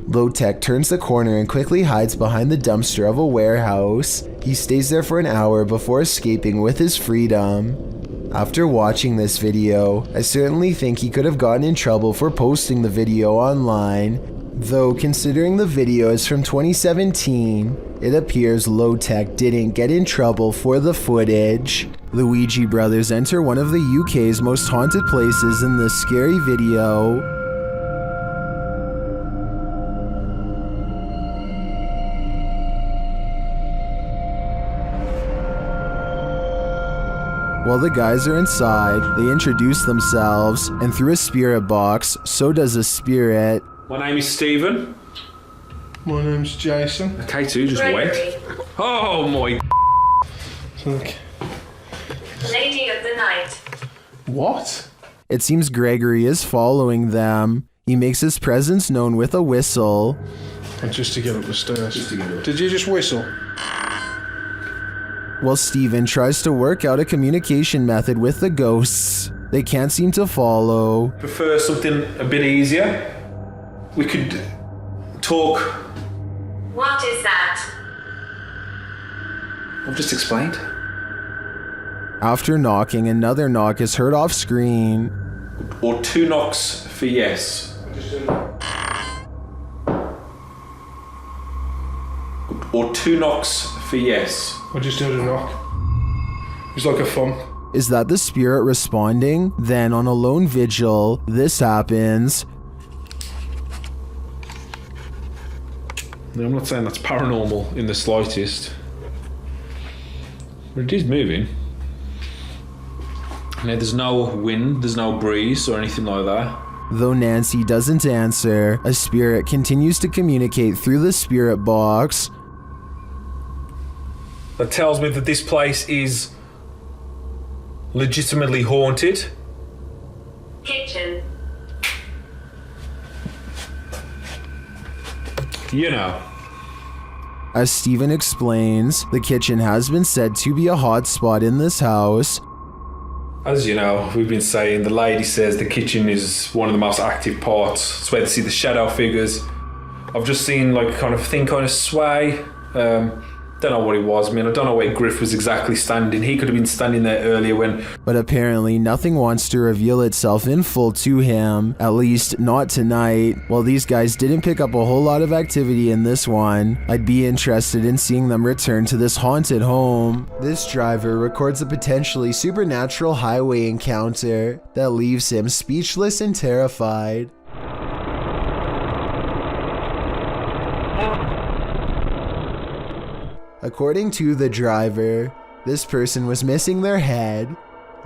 Low Tech turns the corner and quickly hides behind the dumpster of a warehouse. He stays there for an hour before escaping with his freedom. After watching this video, I certainly think he could have gotten in trouble for posting the video online. Though considering the video is from 2017, it appears Low Tech didn't get in trouble for the footage. The Ouija brothers enter one of the UK's most haunted places in this scary video. While the guys are inside, they introduce themselves, and through a spirit box, so does a spirit. My name is Stephen. My name's Jason. K2 just went. Oh my. Lady of the night. What? It seems Gregory is following them. He makes his presence known with a whistle. And just to get up the stairs. Did you just whistle? While Steven tries to work out a communication method with the ghosts, they can't seem to follow. Prefer something a bit easier? We could talk. What is that? I've just explained. After knocking, another knock is heard off screen. Or 2 knocks for yes. Or 2 knocks for yes. I just heard a knock. It's like a thump. Is that the spirit responding? Then on a lone vigil, this happens. No, I'm not saying that's paranormal in the slightest. But it is moving. Now there's no wind, there's no breeze or anything like that. Though Nancy doesn't answer, a spirit continues to communicate through the spirit box. That tells me that this place is legitimately haunted. Kitchen. You know. As Steven explains, the kitchen has been said to be a hot spot in this house. As you know, we've been saying, the lady says the kitchen is one of the most active parts. It's where they see the shadow figures. I've just seen like kind of sway. Don't know what it was. I mean, I don't know where Griff was exactly standing. He could have been standing there earlier when... But apparently nothing wants to reveal itself in full to him, at least not tonight. While these guys didn't pick up a whole lot of activity in this one, I'd be interested in seeing them return to this haunted home. This driver records a potentially supernatural highway encounter that leaves him speechless and terrified. According to the driver, this person was missing their head.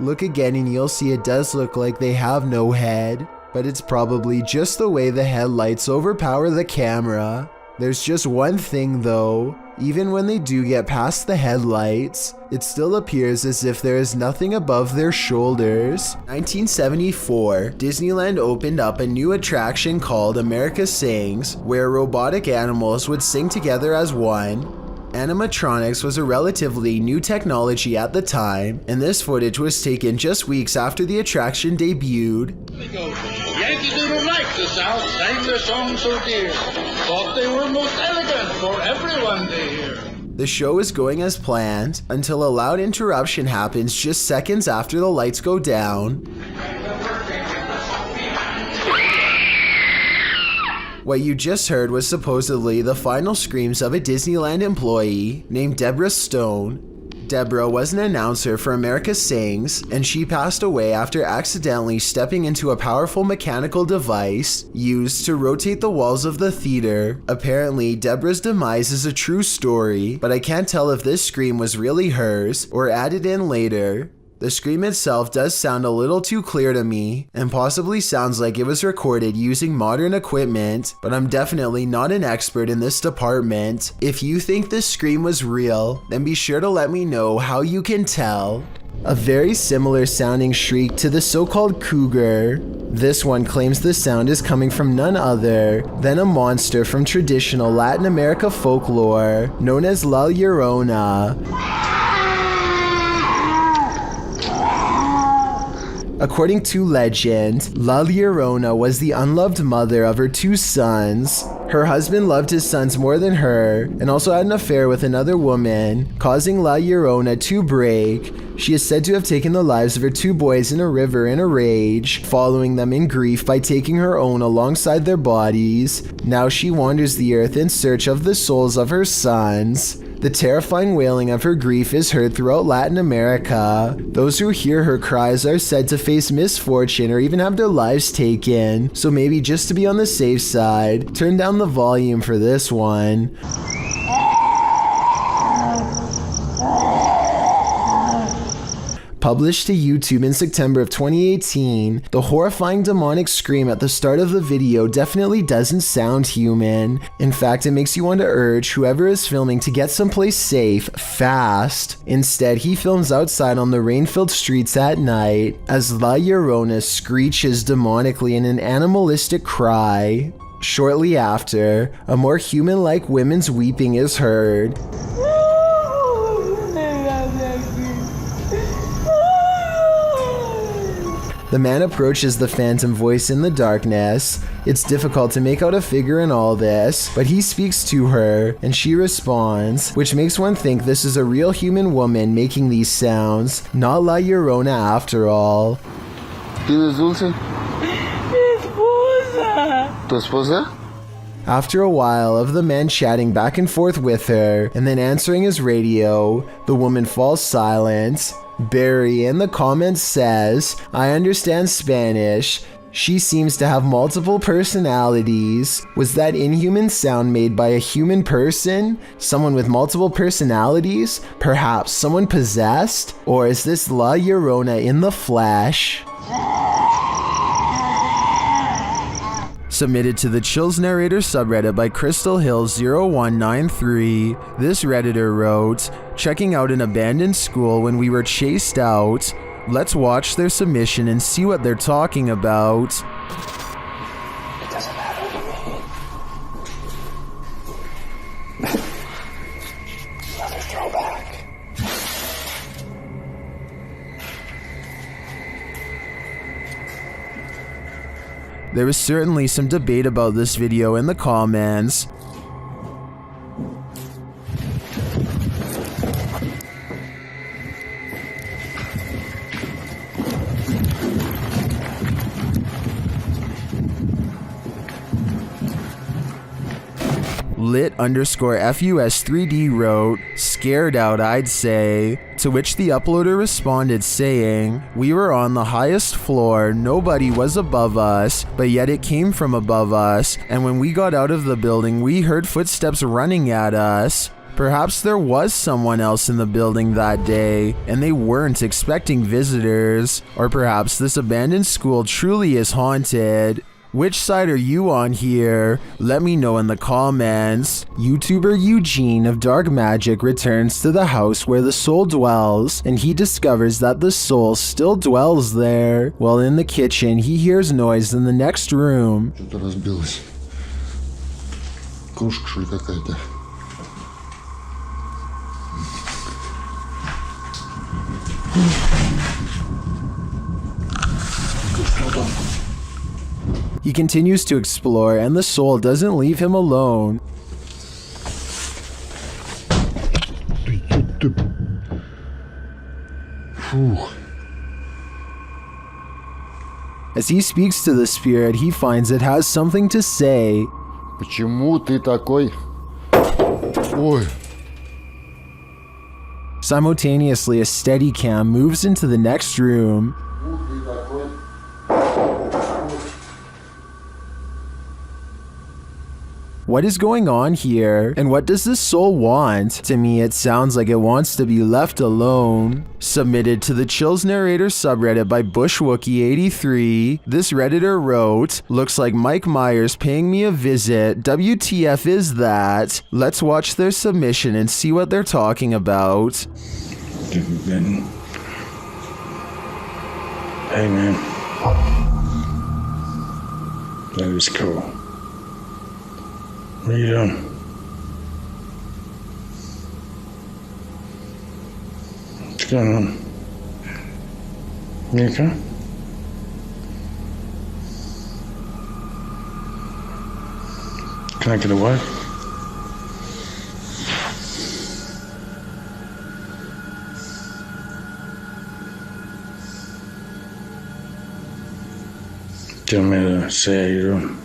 Look again and you'll see it does look like they have no head, but it's probably just the way the headlights overpower the camera. There's just one thing though, even when they do get past the headlights, it still appears as if there is nothing above their shoulders. 1974, Disneyland opened up a new attraction called America Sings, where robotic animals would sing together as one. Animatronics was a relatively new technology at the time, and this footage was taken just weeks after the attraction debuted. Yankees didn't like the South, sang their song so dear, thought they were most elegant for everyone to hear. The show is going as planned until a loud interruption happens just seconds after the lights go down. What you just heard was supposedly the final screams of a Disneyland employee named Deborah Stone. Deborah was an announcer for America Sings, and she passed away after accidentally stepping into a powerful mechanical device used to rotate the walls of the theater. Apparently, Deborah's demise is a true story, but I can't tell if this scream was really hers or added in later. The scream itself does sound a little too clear to me, and possibly sounds like it was recorded using modern equipment, but I'm definitely not an expert in this department. If you think this scream was real, then be sure to let me know how you can tell. A very similar sounding shriek to the so-called cougar. This one claims the sound is coming from none other than a monster from traditional Latin America folklore known as La Llorona. According to legend, La Llorona was the unloved mother of her 2 sons. Her husband loved his sons more than her, and also had an affair with another woman, causing La Llorona to break. She is said to have taken the lives of her 2 boys in a river in a rage, following them in grief by taking her own alongside their bodies. Now she wanders the earth in search of the souls of her sons. The terrifying wailing of her grief is heard throughout Latin America. Those who hear her cries are said to face misfortune or even have their lives taken, so maybe just to be on the safe side, turn down the volume for this one. Published to YouTube in September of 2018, the horrifying demonic scream at the start of the video definitely doesn't sound human. In fact, it makes you want to urge whoever is filming to get someplace safe, fast. Instead, he films outside on the rain-filled streets at night, as La Llorona screeches demonically in an animalistic cry. Shortly after, a more human-like woman's weeping is heard. The man approaches the phantom voice in the darkness. It's difficult to make out a figure in all this, but he speaks to her, and she responds, which makes one think this is a real human woman making these sounds, not La Llorona after all. ¿Tienes dulce? Mi esposa. ¿Tu esposa? After a while of the man chatting back and forth with her, and then answering his radio, the woman falls silent. Barry in the comments says, I understand Spanish. She seems to have multiple personalities. Was that inhuman sound made by a human person? Someone with multiple personalities? Perhaps someone possessed? Or is this La Llorona in the flesh? Submitted to the Chills Narrator subreddit by Crystal Hills 0193, this redditor wrote, checking out an abandoned school when we were chased out. Let's watch their submission and see what they're talking about. It doesn't matter to me. Another throwback. There was certainly some debate about this video in the comments. Lit_FUS3D wrote, scared out I'd say, to which the uploader responded saying, we were on the highest floor, nobody was above us, but yet it came from above us, and when we got out of the building we heard footsteps running at us. Perhaps there was someone else in the building that day, and they weren't expecting visitors, or perhaps this abandoned school truly is haunted. Which side are you on here? Let me know in the comments. YouTuber Eugene of Dark Magic returns to the house where the soul dwells, and he discovers that the soul still dwells there. While in the kitchen, he hears noise in the next room. Что-то разбилось. Кружка, что ли, какая-то? He continues to explore, and the soul doesn't leave him alone. As he speaks to the spirit, he finds it has something to say. Почему ты такой? Ой. Simultaneously, a Steadicam moves into the next room. What is going on here? And what does this soul want? To me, it sounds like it wants to be left alone. Submitted to the Chills Narrator subreddit by BushWookie83, this redditor wrote, "Looks like Mike Myers paying me a visit. WTF is that? Let's watch their submission and see what they're talking about." Hey man, that was cool. What are you doing? What's going on? You okay? Can I get away? Do you want me to say how you're doing?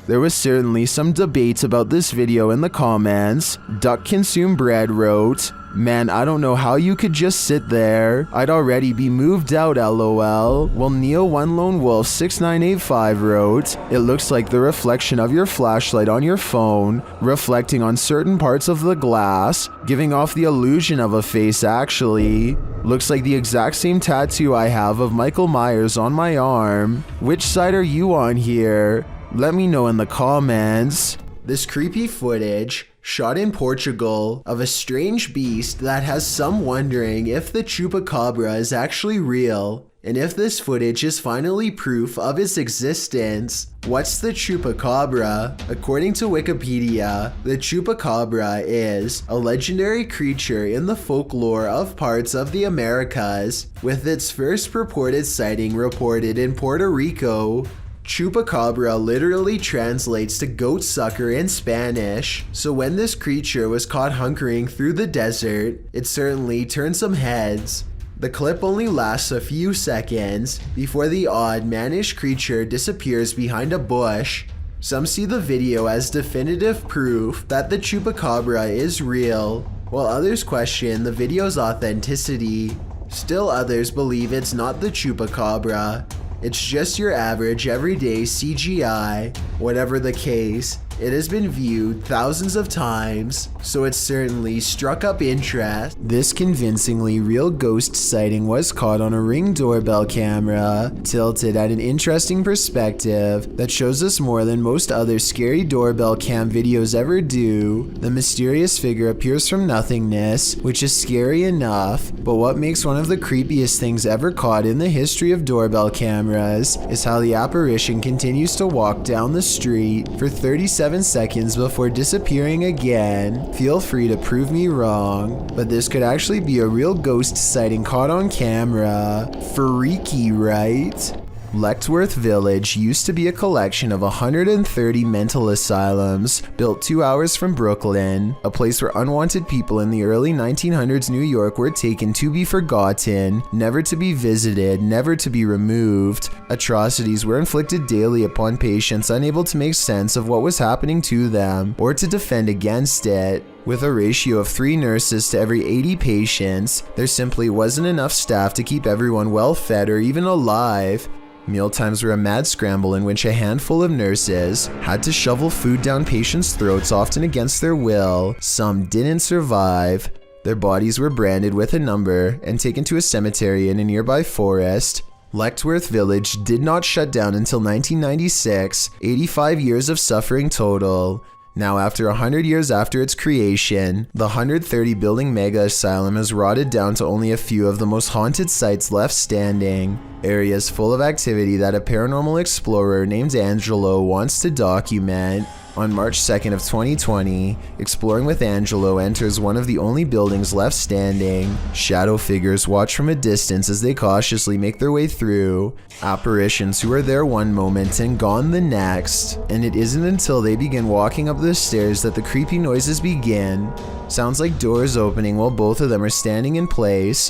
There was certainly some debate about this video in the comments. Duck Consume Bread wrote, "Man, I don't know how you could just sit there. I'd already be moved out, lol." While Neo One Lone Wolf 6985 wrote, "It looks like the reflection of your flashlight on your phone, reflecting on certain parts of the glass, giving off the illusion of a face actually. Looks like the exact same tattoo I have of Michael Myers on my arm. Which side are you on here? Let me know in the comments." This creepy footage, shot in Portugal, of a strange beast that has some wondering if the chupacabra is actually real, and if this footage is finally proof of its existence. What's the chupacabra? According to Wikipedia, the chupacabra is a legendary creature in the folklore of parts of the Americas, with its first purported sighting reported in Puerto Rico. Chupacabra literally translates to goat sucker in Spanish, so when this creature was caught hunkering through the desert, it certainly turned some heads. The clip only lasts a few seconds before the odd mannish creature disappears behind a bush. Some see the video as definitive proof that the chupacabra is real, while others question the video's authenticity. Still others believe it's not the chupacabra. It's just your average everyday CGI. Whatever the case, it has been viewed thousands of times, so it certainly struck up interest. This convincingly real ghost sighting was caught on a Ring doorbell camera, tilted at an interesting perspective that shows us more than most other scary doorbell cam videos ever do. The mysterious figure appears from nothingness, which is scary enough, but what makes one of the creepiest things ever caught in the history of doorbell cameras is how the apparition continues to walk down the street for 37 seconds before disappearing again. Feel free to prove me wrong, but this could actually be a real ghost sighting caught on camera. Freaky, right? Letchworth Village used to be a collection of 130 mental asylums built 2 hours from Brooklyn, a place where unwanted people in the early 1900s New York were taken to be forgotten, never to be visited, never to be removed. Atrocities were inflicted daily upon patients unable to make sense of what was happening to them or to defend against it. With a ratio of 3 nurses to every 80 patients, there simply wasn't enough staff to keep everyone well fed or even alive. Mealtimes were a mad scramble in which a handful of nurses had to shovel food down patients' throats, often against their will. Some didn't survive. Their bodies were branded with a number and taken to a cemetery in a nearby forest. Letchworth Village did not shut down until 1996, 85 years of suffering total. Now, after 100 years after its creation, the 130-building mega asylum has rotted down to only a few of the most haunted sites left standing, areas full of activity that a paranormal explorer named Angelo wants to document. On March 2nd of 2020, Exploring with Angelo enters one of the only buildings left standing. Shadow figures watch from a distance as they cautiously make their way through. Apparitions who are there one moment and gone the next. And it isn't until they begin walking up the stairs that the creepy noises begin. Sounds like doors opening while both of them are standing in place.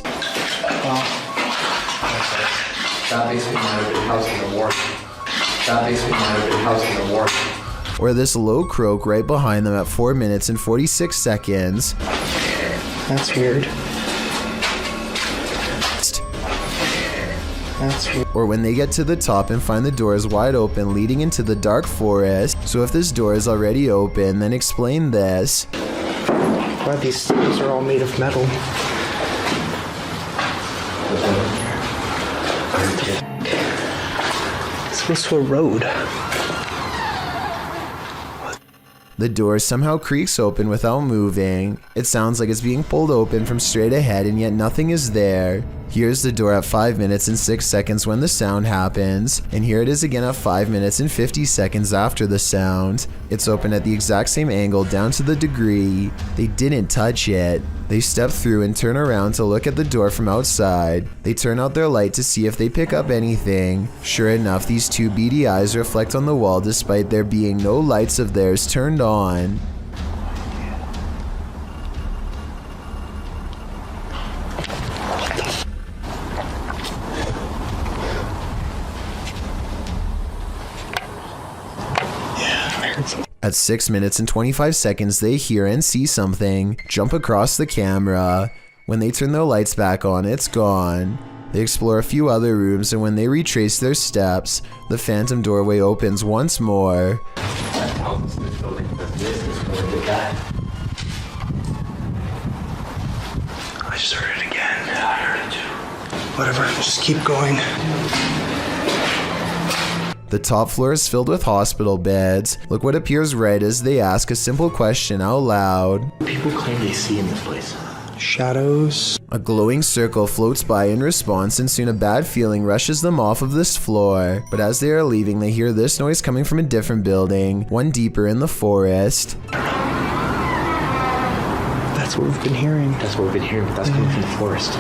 That basically might have been housing the warden. That basically might have been housing the warden. Or this low croak right behind them at 4 minutes and 46 seconds. That's weird. That's weird. Or when they get to the top and find the doors wide open leading into the dark forest. So if this door is already open, then explain this. Why these stairs are all made of metal. This goes to a road. The door somehow creaks open without moving. It sounds like it's being pulled open from straight ahead and yet nothing is there. Here's the door at 5 minutes and 6 seconds when the sound happens, and here it is again at 5 minutes and 50 seconds after the sound. It's open at the exact same angle down to the degree. They didn't touch it. They step through and turn around to look at the door from outside. They turn out their light to see if they pick up anything. Sure enough, these two beady eyes reflect on the wall despite there being no lights of theirs turned on. At 6 minutes and 25 seconds, they hear and see something jump across the camera. When they turn their lights back on, it's gone. They explore a few other rooms, and when they retrace their steps, the phantom doorway opens once more. I just heard it again. Yeah, I heard it too. Whatever, just keep going. The top floor is filled with hospital beds. Look what appears right as they ask a simple question out loud. People claim they see in this place. Shadows. A glowing circle floats by in response, and soon a bad feeling rushes them off of this floor. But as they are leaving, they hear this noise coming from a different building, one deeper in the forest. That's what we've been hearing. That's what we've been hearing, but that's coming from the forest.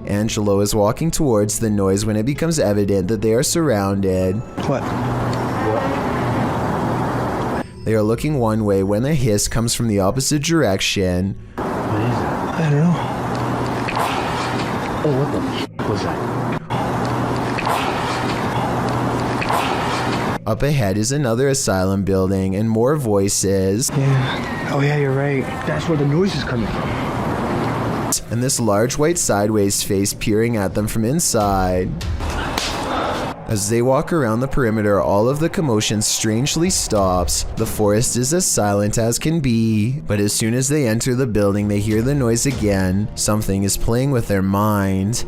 Angelo is walking towards the noise when it becomes evident that they are surrounded. What? They are looking one way when a hiss comes from the opposite direction. What is it? I don't know. Oh, what the f*** was that? Up ahead is another asylum building and more voices. Yeah. Oh yeah, you're right. That's where the noise is coming from. And this large white sideways face peering at them from inside. As they walk around the perimeter, all of the commotion strangely stops. The forest is as silent as can be, but as soon as they enter the building, they hear the noise again. Something is playing with their mind.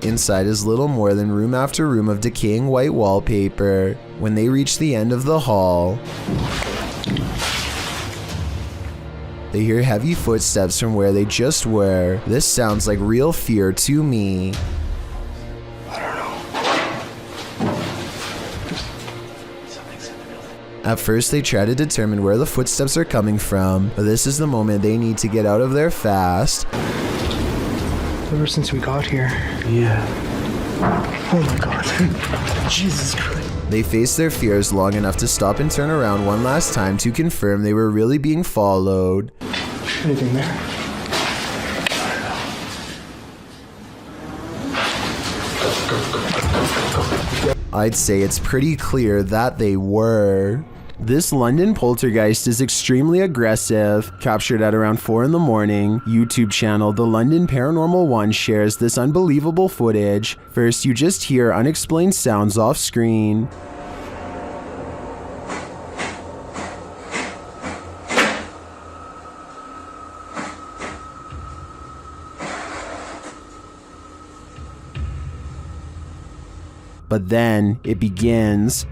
Inside is little more than room after room of decaying white wallpaper. When they reach the end of the hall, they hear heavy footsteps from where they just were. This sounds like real fear to me. At first, they try to determine where the footsteps are coming from, but this is the moment they need to get out of there fast. Ever since we got here. Yeah. Oh my god. Jesus Christ. They face their fears long enough to stop and turn around one last time to confirm they were really being followed. Anything there? I'd say it's pretty clear that they were. This London poltergeist is extremely aggressive. Captured at around 4 in the morning, YouTube channel The London Paranormal 1 shares this unbelievable footage. First, you just hear unexplained sounds off screen. But then it begins.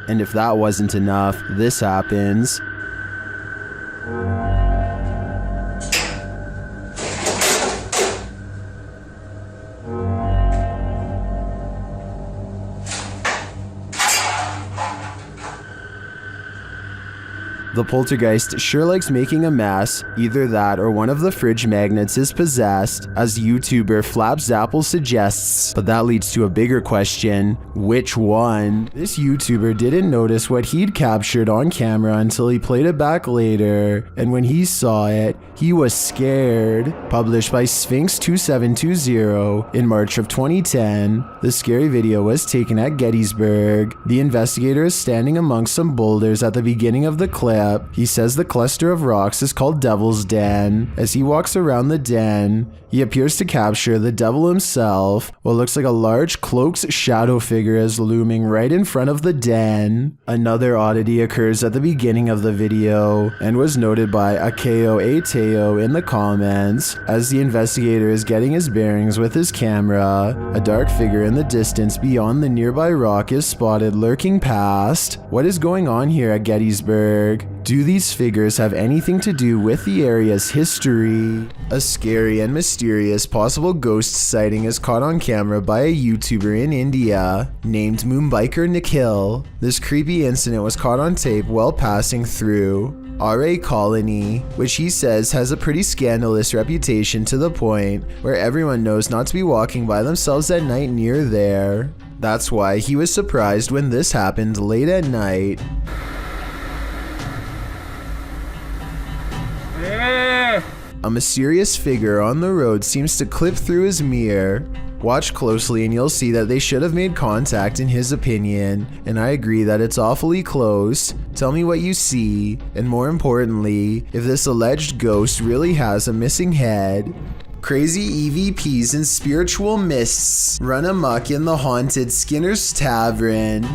And if that wasn't enough, this happens. The poltergeist sure likes making a mess. Either that or one of the fridge magnets is possessed, as YouTuber Flapzapple suggests. But that leads to a bigger question: which one? This YouTuber didn't notice what he'd captured on camera until he played it back later, and when he saw it, he was scared. Published by Sphinx 2720 in March of 2010, the scary video was taken at Gettysburg. The investigator is standing amongst some boulders at the beginning of the clip. He says the cluster of rocks is called Devil's Den. As he walks around the den, he appears to capture the devil himself. What looks like a large cloaked shadow figure is looming right in front of the den. Another oddity occurs at the beginning of the video and was noted by Akeo Ateo in the comments. As the investigator is getting his bearings with his camera, a dark figure in the distance beyond the nearby rock is spotted lurking past. What is going on here at Gettysburg? Do these figures have anything to do with the area's history? A scary and mysterious possible ghost sighting is caught on camera by a YouTuber in India named Mumbiker Nikhil. This creepy incident was caught on tape while passing through RA Colony, which he says has a pretty scandalous reputation to the point where everyone knows not to be walking by themselves at night near there. That's why he was surprised when this happened late at night. A mysterious figure on the road seems to clip through his mirror. Watch closely and you'll see that they should have made contact in his opinion, and I agree that it's awfully close. Tell me what you see, and more importantly, if this alleged ghost really has a missing head. Crazy EVPs and spiritual mists run amok in the haunted Skinner's Tavern.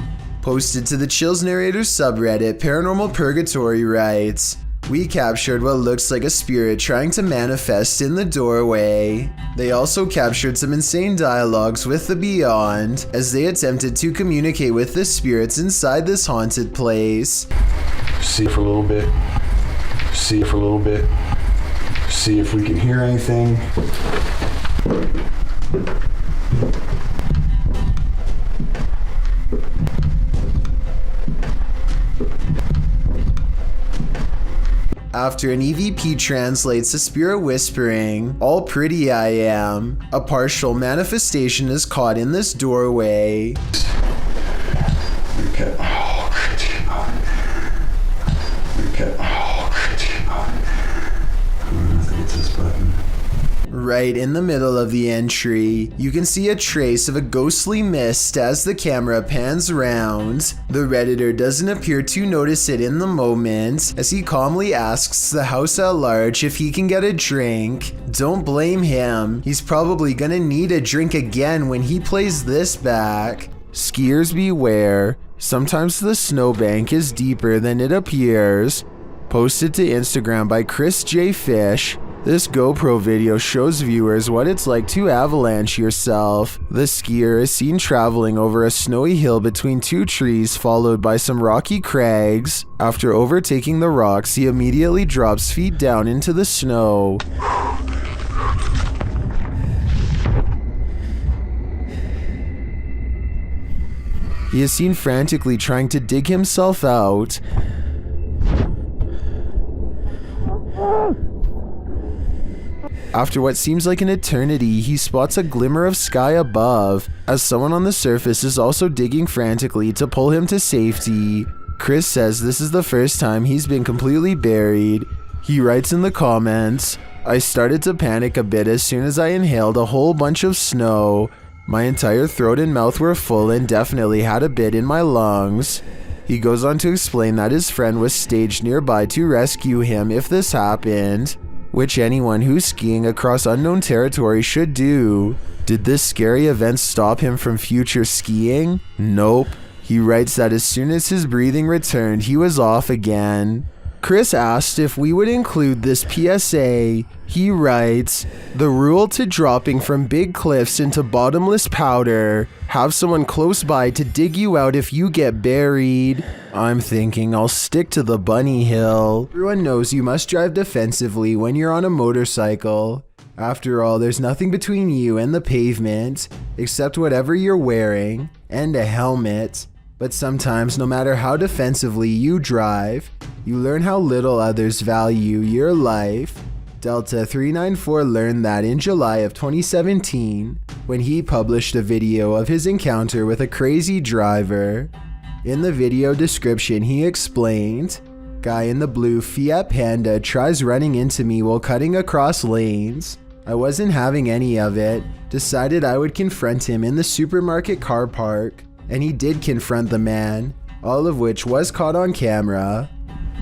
Posted to the Chills Narrator subreddit, Paranormal Purgatory writes, "We captured what looks like a spirit trying to manifest in the doorway." They also captured some insane dialogues with the Beyond as they attempted to communicate with the spirits inside this haunted place. See it for a little bit. See it for a little bit. See if we can hear anything. After an EVP translates a spirit whispering, "All pretty I am," a partial manifestation is caught in this doorway. Okay. Oh, okay. Oh, I think it's this button. Right in the middle of the entry, you can see a trace of a ghostly mist as the camera pans round. The Redditor doesn't appear to notice it in the moment, as he calmly asks the house at large if he can get a drink. Don't blame him, he's probably gonna need a drink again when he plays this back. Skiers beware, sometimes the snowbank is deeper than it appears. Posted to Instagram by Chris J. Fish, this GoPro video shows viewers what it's like to avalanche yourself. The skier is seen traveling over a snowy hill between two trees followed by some rocky crags. After overtaking the rocks, he immediately drops feet down into the snow. He is seen frantically trying to dig himself out. After what seems like an eternity, he spots a glimmer of sky above, as someone on the surface is also digging frantically to pull him to safety. Chris says this is the first time he's been completely buried. He writes in the comments, "I started to panic a bit as soon as I inhaled a whole bunch of snow. My entire throat and mouth were full and definitely had a bit in my lungs." He goes on to explain that his friend was staged nearby to rescue him if this happened, which anyone who's skiing across unknown territory should do. Did this scary event stop him from future skiing? Nope. He writes that as soon as his breathing returned, he was off again. Chris asked if we would include this PSA. He writes, "The rule to dropping from big cliffs into bottomless powder. Have someone close by to dig you out if you get buried." I'm thinking I'll stick to the bunny hill. Everyone knows you must drive defensively when you're on a motorcycle. After all, there's nothing between you and the pavement, except whatever you're wearing, and a helmet. But sometimes, no matter how defensively you drive, You learn how little others value your life. Delta 394 learned that in July of 2017, when he published a video of his encounter with a crazy driver. In the video description, he explained, "Guy in the blue Fiat Panda tries running into me while cutting across lanes. I wasn't having any of it, decided I would confront him in the supermarket car park, and he did confront the man, all of which was caught on camera."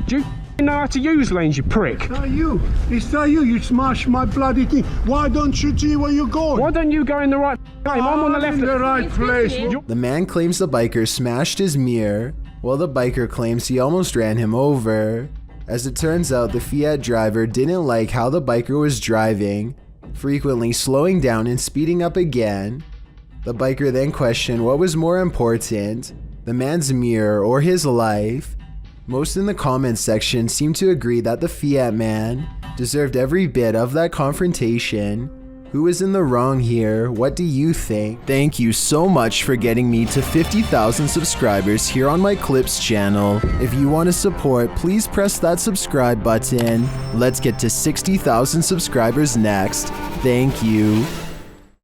Do you know how to use lanes, you prick? You. It's not you. You smashed my bloody thing. Why don't you see where you're going? Why don't you go in the right lane? I'm on the left. In the right place. The man claims the biker smashed his mirror, while the biker claims he almost ran him over. As it turns out, the Fiat driver didn't like how the biker was driving, frequently slowing down and speeding up again. The biker then questioned what was more important, the man's mirror or his life. Most in the comments section seem to agree that the Fiat man deserved every bit of that confrontation. Who is in the wrong here? What do you think? Thank you so much for getting me to 50,000 subscribers here on my Clips channel. If you want to support, please press that subscribe button. Let's get to 60,000 subscribers next. Thank you.